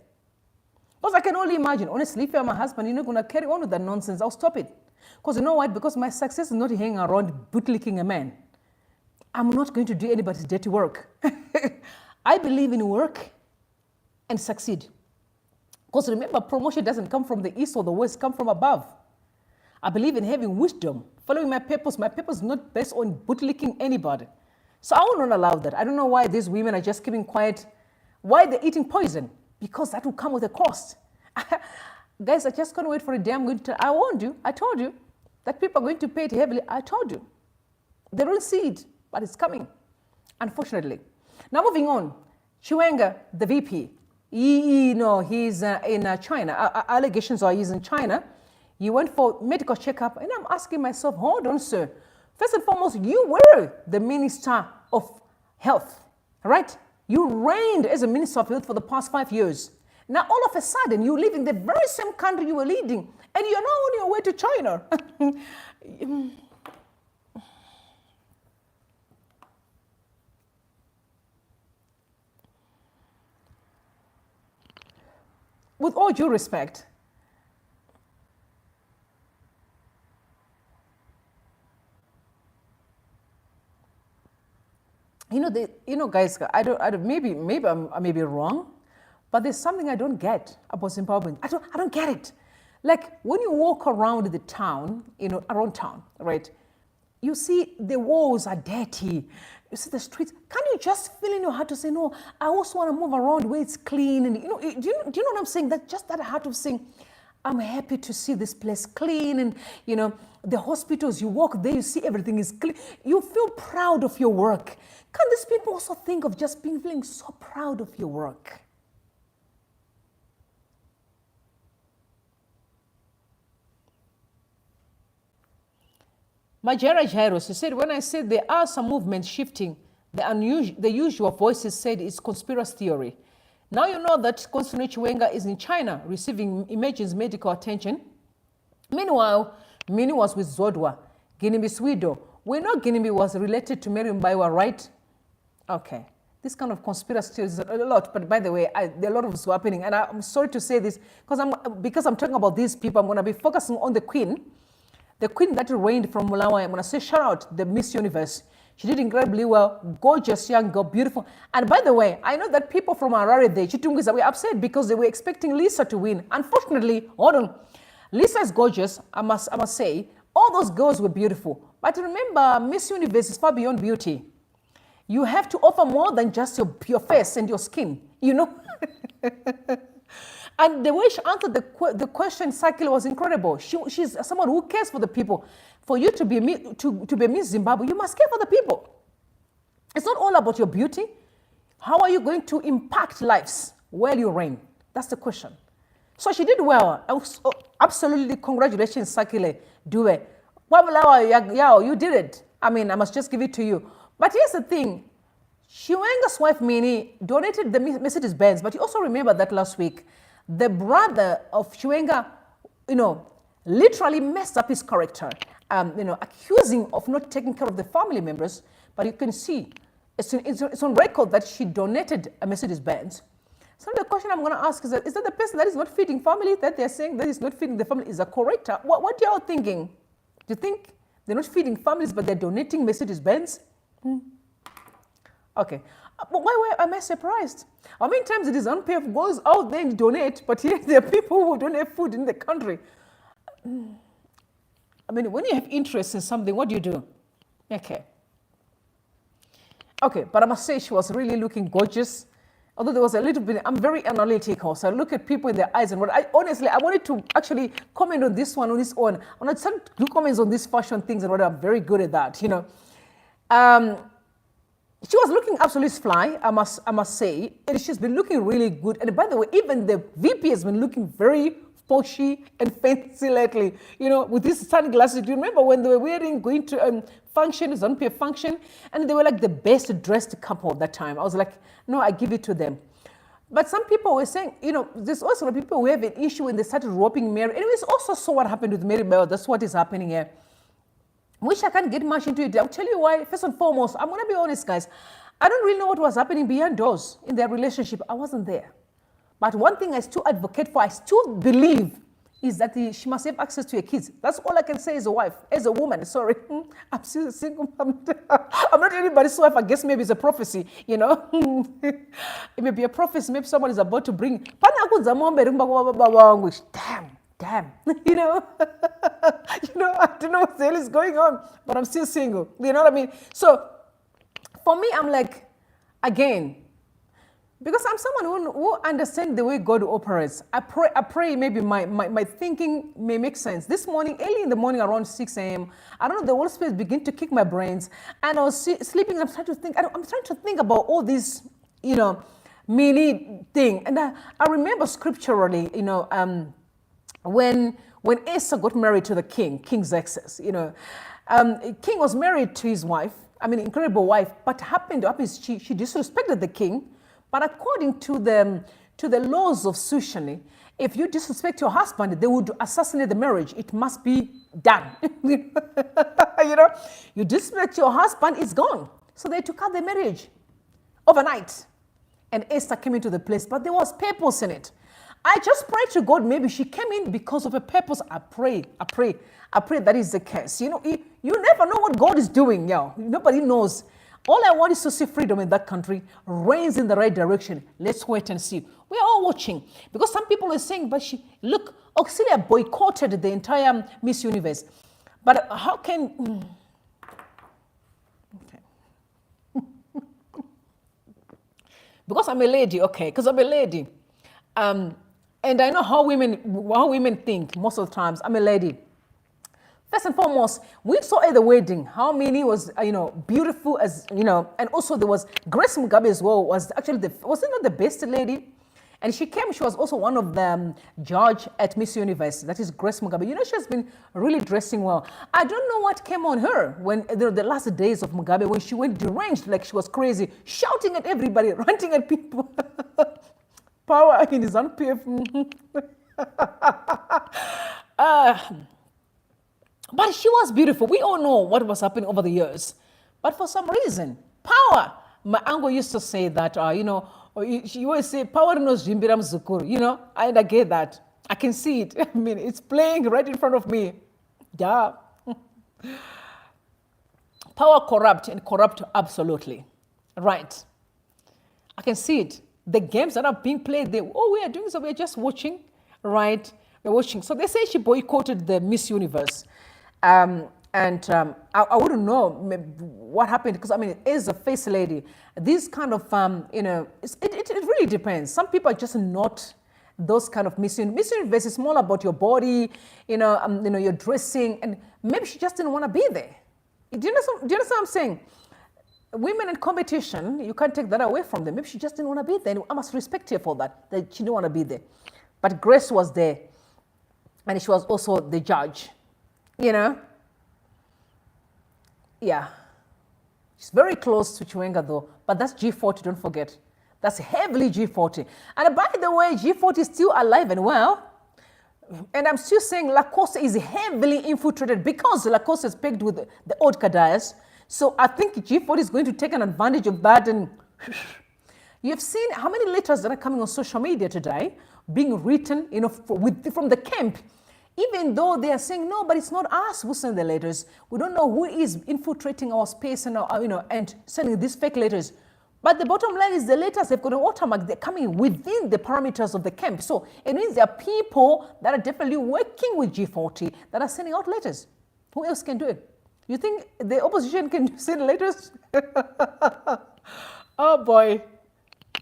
Because I can only imagine, honestly, if you're my husband, you're not going to carry on with that nonsense. I'll stop it. Because you know what? Because my success is not hanging around bootlicking a man. I'm not going to do anybody's dirty work. I believe in work and succeed. Because remember, promotion doesn't come from the east or the west, come from above. I believe in having wisdom, following my purpose. My purpose is not based on bootlicking anybody. So I will not allow that. I don't know why these women are just keeping quiet. Why they're eating poison? Because that will come with a cost. Guys, I just can't wait for a day. I'm going to, I warned you. I told you that people are going to pay it heavily. I told you. They don't see it, but it's coming, unfortunately. Now moving on. Chiwenga, the VP, he's in China. Allegations are he's in China. He went for medical checkup, and I'm asking myself, hold on, sir. First and foremost, you were the Minister of Health, right? You reigned as a Minister of Health for the past 5 years. Now, all of a sudden, you live in the very same country you were leading, and you're now on your way to China. With all due respect, guys, maybe I may be wrong, but there's something I don't get about Zimbabwe. I don't get it. Like when you walk around the town, around town, right? You see the walls are dirty. You see the streets. Can you just feel in your heart to say, no, I also want to move around where it's clean? And do you know what I'm saying? That just that heart of saying, I'm happy to see this place clean, and the hospitals, you walk there, you see everything is clean. You feel proud of your work. Can these people also think of just feeling so proud of your work? Majera Jairos, he said, when I said there are some movements shifting, the usual voices said it's conspiracy theory. Now you know that Constantine Chiwenga is in China receiving emergency medical attention. Meanwhile, Mini was with Zodwa, Guinea-Bissau widow. We know Guinea-Bissau was related to Mary Mbaiwa, right? Okay. This kind of conspiracy theories a lot, but by the way, there are a lot of what's happening, and I'm sorry to say this because I'm talking about these people. I'm going to be focusing on the queen that reigned from Malawi. I'm going to say shout out the Miss Universe. She did incredibly well, gorgeous young girl, beautiful. And by the way, I know that people from Harare, the Chitungis, were upset because they were expecting Lisa to win. Unfortunately, hold on, Lisa is gorgeous. I must say, all those girls were beautiful. But remember, Miss Universe is far beyond beauty. You have to offer more than just your face and your skin, And the way she answered the question cycle was incredible. She's someone who cares for the people. For you to be Miss Zimbabwe, you must care for the people. It's not all about your beauty. How are you going to impact lives while you reign? That's the question. So she did well. Absolutely, congratulations, Sakile Due. You did it. I mean, I must just give it to you. But here's the thing. Chiwenga's wife, Minnie, donated the Mercedes-Benz. But you also remember that last week, the brother of Chiwenga, literally messed up his character, accusing of not taking care of the family members. But you can see, it's on record that she donated a Mercedes-Benz. So the question I'm going to ask is that the person that is not feeding family, that they're saying that is not feeding the family, is a correct? What are y'all thinking? Do you think they're not feeding families, but they're donating Mercedes-Benz? Okay. But why am I surprised? How many times it is Zanu PF goes out there and donate, but yet there are people who don't have food in the country? I mean, when you have interest in something, what do you do? Okay. Okay, but I must say she was really looking gorgeous. Although there was a little bit, I'm very analytical, so I look at people in their eyes, and honestly, I wanted to actually comment on this one on its own. I want to do comments on these fashion things, and what I'm very good at that, She was looking absolutely fly, I must say, and she's been looking really good. And by the way, even the VP has been looking very poshy and fancy lately, with these sunglasses. Do you remember when they were going to function, Zanu PF function, and they were like the best dressed couple at that time? I was like, no, I give it to them. But some people were saying, there's also people who have an issue when they started roping Mary. And we also saw what happened with Mary Bell. That's what is happening here. Wish I can't get much into it. I'll tell you why. First and foremost, I'm going to be honest, guys. I don't really know what was happening behind doors in their relationship. I wasn't there. But one thing I still advocate for, I still believe, is that she must have access to her kids. That's all I can say as a wife, as a woman. Sorry, I'm still single. I'm not anybody's wife. I guess maybe it's a prophecy, It may be a prophecy. Maybe someone is about to bring. Damn. I don't know what the hell is going on, but I'm still single. You know what I mean? So for me, I'm like, again, because I'm someone who understands the way God operates. I pray maybe my thinking may make sense. This morning, early in the morning, around 6 a.m., I don't know, the Holy Spirit began to kick my brains, and I was sleeping. I'm trying to think about all this, mini thing, and I remember scripturally, when Asa got married to the King Xerxes, King was married to his wife, incredible wife, but happened to happen, she disrespected the king, But according to the laws of Sushani, if you disrespect your husband, they would assassinate the marriage. It must be done. You know, you disrespect your husband, it's gone. So they took out the marriage overnight. And Esther came into the place, but there was purpose in it. I just pray to God, maybe she came in because of a purpose. I pray that is the case. You know, you never know what God is doing. Nobody knows. All I want is to see freedom in that country reigns in the right direction. Let's wait and see. We are all watching because some people are saying, but look, Auxilia boycotted the entire Miss Universe. But how can... Okay. Because I'm a lady, okay, because I'm a lady. And I know how women think most of the times. I'm a lady. First and foremost, we saw at the wedding how many was, beautiful as, and also there was Grace Mugabe as well, was actually was not the best lady? And she was also one of the judge at Miss Universe. That is Grace Mugabe. She has been really dressing well. I don't know what came on her when the last days of Mugabe, when she went deranged, like she was crazy, shouting at everybody, ranting at people. Power in Zanu PF. But she was beautiful. We all know what was happening over the years. But for some reason, power. My uncle used to say that, she always say, power knows Jimbiram Zukuru, and I get that. I can see it. I mean, it's playing right in front of me. Yeah. Power corrupt and corrupt absolutely. Right. I can see it. The games that are being played, we are doing so, we're just watching, right? We're watching. So they say she boycotted the Miss Universe. I wouldn't know what happened because, as a face lady, this kind of, it really depends. Some people are just not those kind of Miss Universe. Miss Universe is more about your body, your dressing, and maybe she just didn't want to be there. Do you understand what I'm saying? Women in competition, you can't take that away from them. Maybe she just didn't want to be there. I must respect her for that she didn't want to be there. But Grace was there, and she was also the judge. Yeah. She's very close to Chiwenga though, but that's G40, don't forget. That's heavily G40. And by the way, G40 is still alive and well. And I'm still saying Lacoste is heavily infiltrated because Lacoste is pegged with the old Kadias. So I think G40 is going to take an advantage of that. And you've seen how many letters that are coming on social media today being written, from the camp. Even though they are saying, no, but it's not us who send the letters. We don't know who is infiltrating our space and, and sending these fake letters. But the bottom line is the letters have got an watermark. They're coming within the parameters of the camp. So it means there are people that are definitely working with G40 that are sending out letters. Who else can do it? You think the opposition can send letters? Oh boy,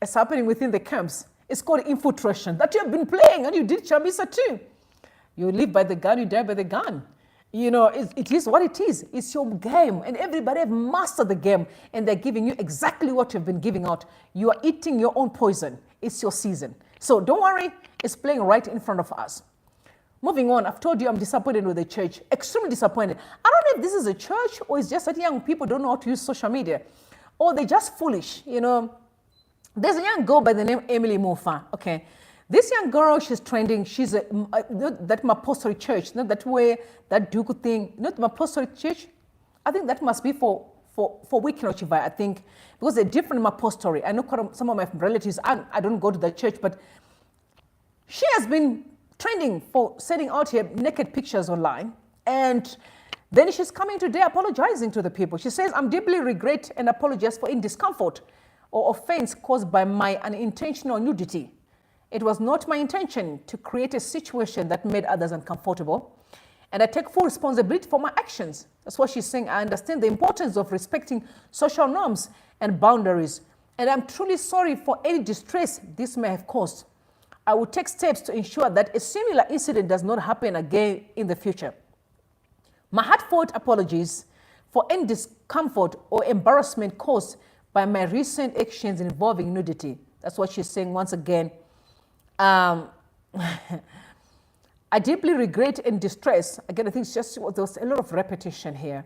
it's happening within the camps. It's called infiltration. That you have been playing, and you did Chamisa too. You live by the gun, you die by the gun. It is what it is. It's your game, and everybody have mastered the game, and they're giving you exactly what you've been giving out. You are eating your own poison. It's your season. So don't worry, it's playing right in front of us. Moving on, I've told you I'm disappointed with the church, extremely disappointed. I don't know if this is a church or it's just that young people don't know how to use social media, or they're just foolish. There's a young girl by the name Emily Mofa, okay? This young girl, she's trending. She's that Apostolic church, not that way, that Duku thing, not Apostolic church. I think that must be for Wikinochiva, I think, because they're different Apostolic. I know some of my relatives, I don't go to that church, but she has been trending for sending out her naked pictures online. And then she's coming today apologizing to the people. She says, I'm deeply regret and apologize for any discomfort or offense caused by my unintentional nudity. It was not my intention to create a situation that made others uncomfortable. And I take full responsibility for my actions. That's what she's saying. I understand the importance of respecting social norms and boundaries. And I'm truly sorry for any distress this may have caused. I will take steps to ensure that a similar incident does not happen again in the future. My heartfelt apologies for any discomfort or embarrassment caused by my recent actions involving nudity. That's what she's saying once again. I deeply regret and distress. Again, I think it's just there was a lot of repetition here.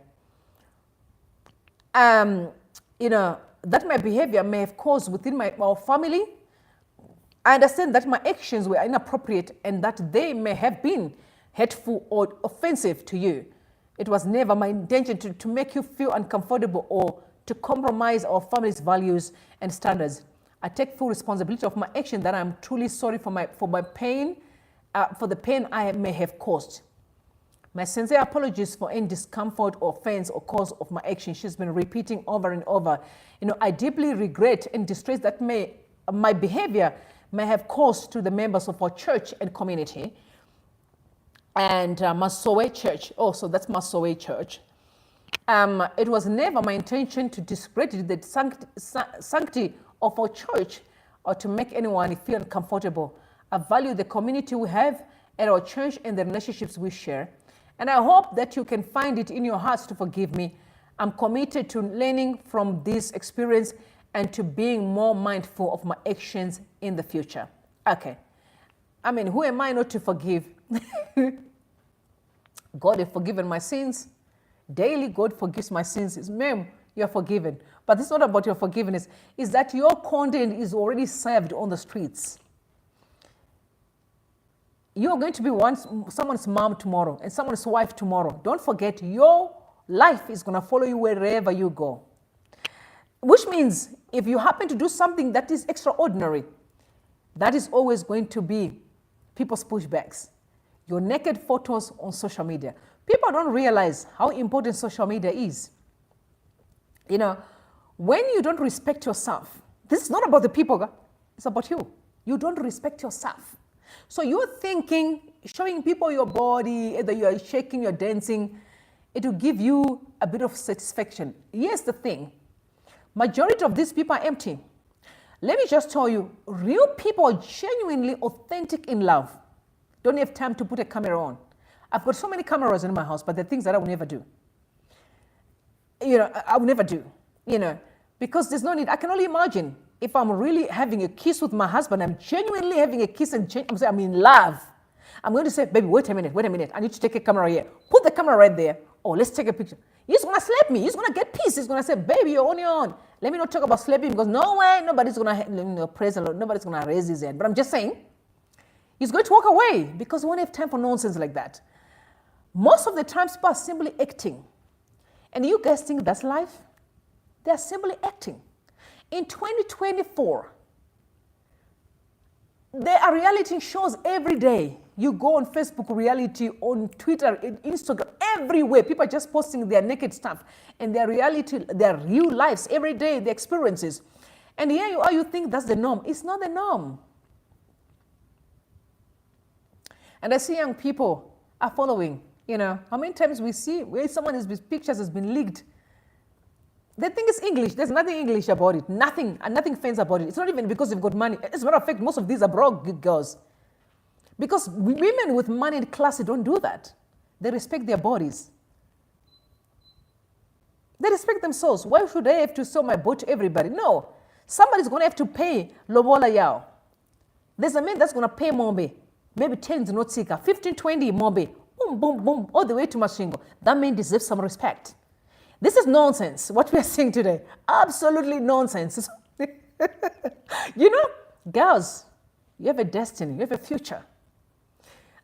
that my behavior may have caused within our family. I understand that my actions were inappropriate and that they may have been hurtful or offensive to you. It was never my intention to make you feel uncomfortable or to compromise our family's values and standards. I take full responsibility of my action, that I'm truly sorry for my pain, for the pain I may have caused. My sincere apologies for any discomfort or offense or cause of my action. She's been repeating over and over. I deeply regret and distress that my behavior may have caused to the members of our church and community. And Masowe Church, so that's Masowe Church. It was never my intention to discredit the sanctity of our church or to make anyone feel uncomfortable. I value the community we have at our church and the relationships we share. And I hope that you can find it in your hearts to forgive me. I'm committed to learning from this experience and to being more mindful of my actions in the future. Okay. Who am I not to forgive? God has forgiven my sins. Daily, God forgives my sins. Ma'am, you're forgiven. But it's not about your forgiveness. It's that your content is already served on the streets. You're going to be someone's mom tomorrow and someone's wife tomorrow. Don't forget, your life is going to follow you wherever you go. Which means if you happen to do something that is extraordinary, that is always going to be people's pushbacks. Your naked photos on social media. People don't realize how important social media is. When you don't respect yourself, this is not about the people, it's about you. You don't respect yourself. So you're thinking, showing people your body, either you are shaking, you're dancing, it will give you a bit of satisfaction. Here's the thing. Majority of these people are empty. Let me just tell you, real people are genuinely authentic in love. Don't have time to put a camera on. I've got so many cameras in my house, but there are things that I will never do. I will never do, because there's no need. I can only imagine if I'm really having a kiss with my husband, I'm genuinely having a kiss and I'm in love. I'm going to say, baby, wait a minute. I need to take a camera here. Put the camera right there. Oh, let's take a picture. He's going to slap me. He's going to get pissed. He's going to say, baby, you're on your own. Let me not talk about slapping because no way, nobody's going to praise the Lord. Nobody's going to raise his hand. But I'm just saying, he's going to walk away because we won't have time for nonsense like that. Most of the times, people are simply acting. And you guys think that's life? They're simply acting. In 2024, there are reality shows every day. You go on Facebook, reality, on Twitter, Instagram, everywhere. People are just posting their naked stuff and their reality, their real lives every day, their experiences. And here you are, you think that's the norm. It's not the norm. And I see young people are following. How many times we see where someone's pictures has been leaked. They think it's English. There's nothing English about it. Nothing, and nothing fancy about it. It's not even because they've got money. As a matter of fact, most of these are broke girls. Because women with money and class don't do that. They respect their bodies. They respect themselves. Why should I have to sell my boat to everybody? No. Somebody's going to have to pay lobola yao. There's a man that's going to pay mombe. Maybe 10 zinotsika, 15, 20 mombe. Boom, boom, boom, all the way to Mashingo. That man deserves some respect. This is nonsense, what we are seeing today. Absolutely nonsense. Girls, you have a destiny, you have a future.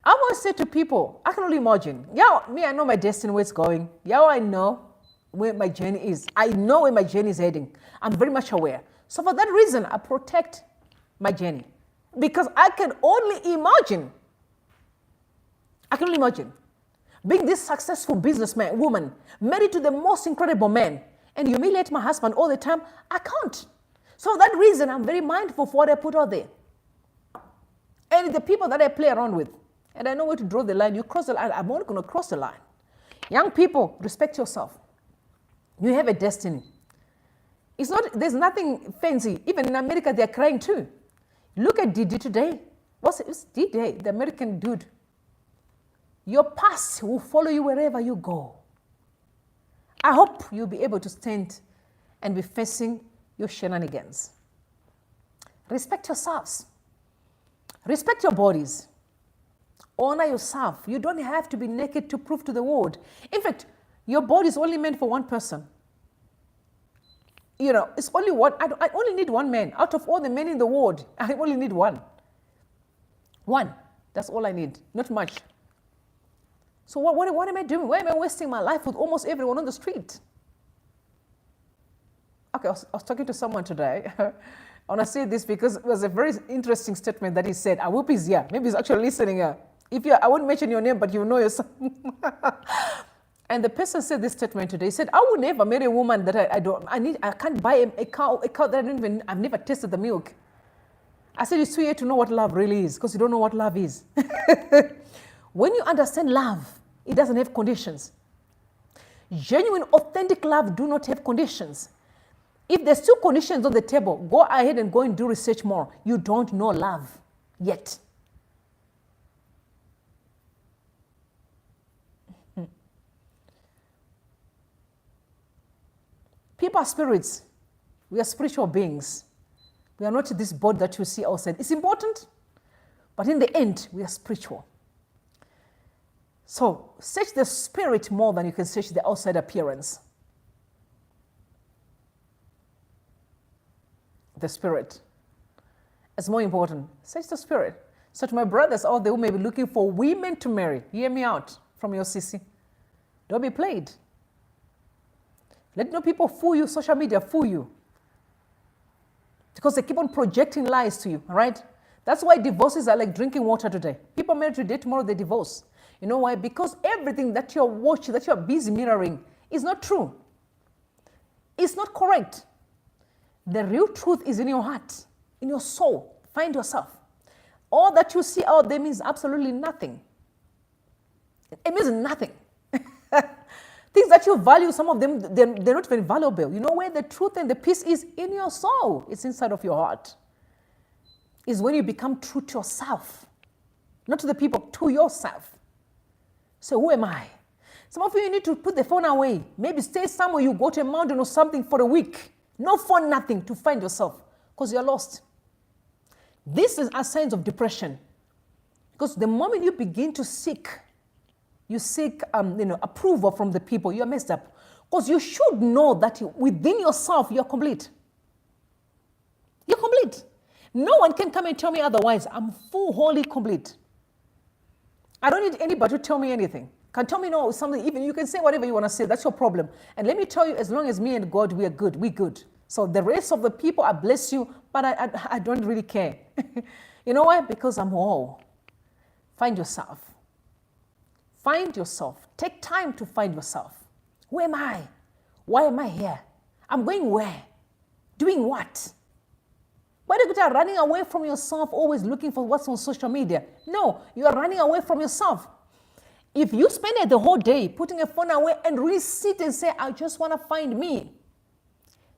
I always say to people, I can only imagine. I know my destiny, where it's going. I know where my journey is. I know where my journey is heading. I'm very much aware. So for that reason, I protect my journey. Because I can only imagine. Being this successful businessman, woman, married to the most incredible man, and humiliate my husband all the time, I can't. So for that reason, I'm very mindful of what I put out there. And the people that I play around with. And I know where to draw the line. You cross the line, I'm not going to cross the line. Young people, respect yourself. You have a destiny. There's nothing fancy. Even in America, they're crying too. Look at Didi today. It's Didi, the American dude. Your past will follow you wherever you go. I hope you'll be able to stand and be facing your shenanigans. Respect yourselves. Respect your bodies. Honor yourself. You don't have to be naked to prove to the world. In fact, your body is only meant for one person. you know, it's only one. I only need one man. Out of all the men in the world, I only need one. One. That's all I need. Not much. So what am I doing? Why am I wasting my life with almost everyone on the street? Okay, I was talking to someone today. I want to say this because it was a very interesting statement that he said. I hope he's here. Maybe he's actually listening here. If you, I won't mention your name, but you know yourself. And the person said this statement today. He said, I would never marry a woman that I can't buy a cow that I've never tasted the milk. I said, it's too late to know what love really is, because you don't know what love is. When you understand love, it doesn't have conditions. Genuine, authentic love do not have conditions. If there's two conditions on the table, go ahead and go and do research more. You don't know love yet. People are spirits. We are spiritual beings. We are not this body that you see outside. It's important, but in the end, we are spiritual. So search the spirit more than you can search the outside appearance. The spirit is more important. Search the spirit. So to my brothers out there who may be looking for women to marry, hear me out from your sissy. Don't be played. Let no people fool you, social media fool you. Because they keep on projecting lies to you, all right? That's why divorces are like drinking water today. People married today, tomorrow they divorce. You know why? Because everything that you're watching, that you're busy mirroring, is not true. It's not correct. The real truth is in your heart, in your soul. Find yourself. All that you see out there means absolutely nothing. It means nothing. Things that you value, some of them, they're not very valuable. You know where the truth and the peace is? In your soul. It's inside of your heart. It's when you become true to yourself. Not to the people, to yourself. So who am I? Some of you need to put the phone away. Maybe stay somewhere, you go to a mountain or something for a week. No phone, nothing, to find yourself. Because you're lost. This is a sign of depression. Because the moment you begin to seek approval from the people, you're messed up. Because you should know that within yourself, you're complete. You're complete. No one can come and tell me otherwise. I'm full, wholly complete. I don't need anybody to tell me anything. Can tell me no something, even you can say whatever you want to say, that's your problem. And let me tell you, as long as me and God, we are good, we're good. So the rest of the people, I bless you, but I don't really care. You know why? Because I'm whole. Find yourself. Find yourself. Take time to find yourself. Who am I? Why am I here? I'm going where? Doing what? Why do you start running away from yourself, always looking for what's on social media? No, you are running away from yourself. If you spend the whole day putting a phone away and really sit and say, I just want to find me,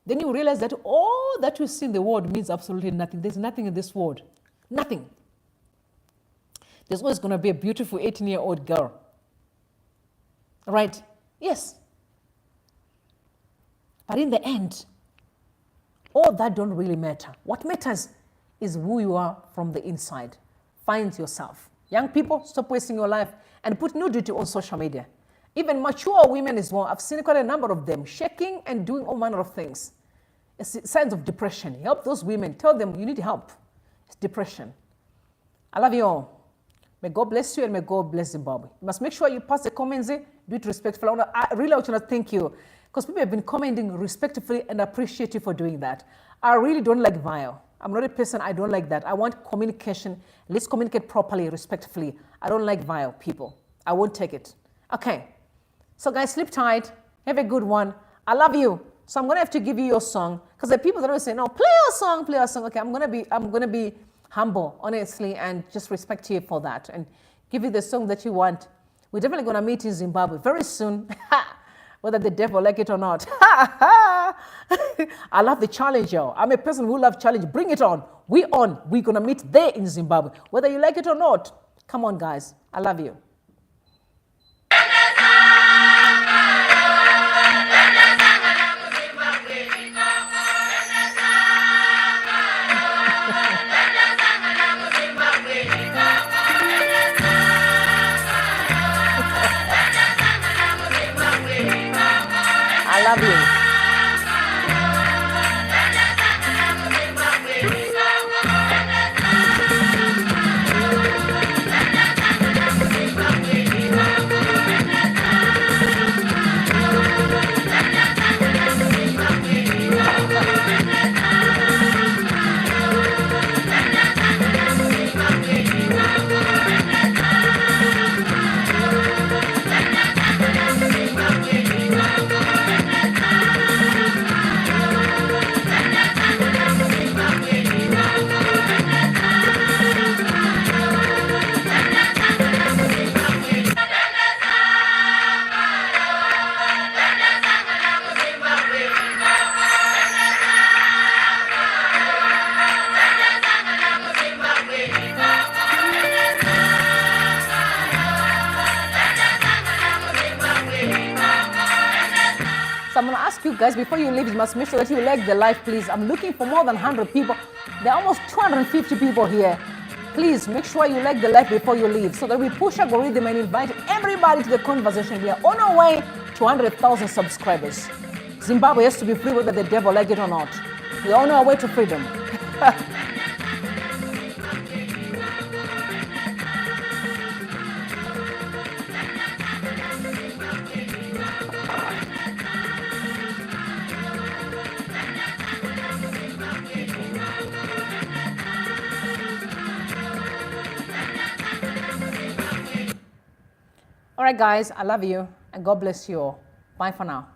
then you realize that all that you see in the world means absolutely nothing. There's nothing in this world. Nothing. There's always going to be a beautiful 18-year-old girl. Right? Yes. But in the end, all that don't really matter. What matters is who you are from the inside. Find yourself. Young people, stop wasting your life and put nudity on social media. Even mature women as well. I've seen quite a number of them shaking and doing all manner of things. It's signs of depression. Help those women. Tell them you need help. It's depression. I love you all. May God bless you and may God bless Zimbabwe. You must make sure you pass the comments in. Do it respectfully. I really want to thank you because people have been commenting respectfully and I appreciate you for doing that. I really don't like vile. I'm not a person, I don't like that. I want communication. Let's communicate properly, respectfully. I don't like vile people. I won't take it. Okay. So guys, sleep tight. Have a good one. I love you. So I'm going to have to give you your song because the people that always say, no, play your song, play your song. Okay, I'm going to be humble, honestly, and just respect you for that and give you the song that you want. We're definitely going to meet in Zimbabwe very soon, whether the devil like it or not. I love the challenge, yo. I'm a person who loves challenge. Bring it on. We're going to meet there in Zimbabwe, whether you like it or not. Come on, guys. I love you. I love you. guys, before you leave, you must make sure that you like the live, please. I'm looking for more than 100 people. There are almost 250 people here. Please make sure you like the live before you leave so that we push algorithm and invite everybody to the conversation. We are on our way to 100,000 subscribers. Zimbabwe has to be free whether the devil like it or not. We are on our way to freedom. All right, guys, I love you, and God bless you all. Bye for now.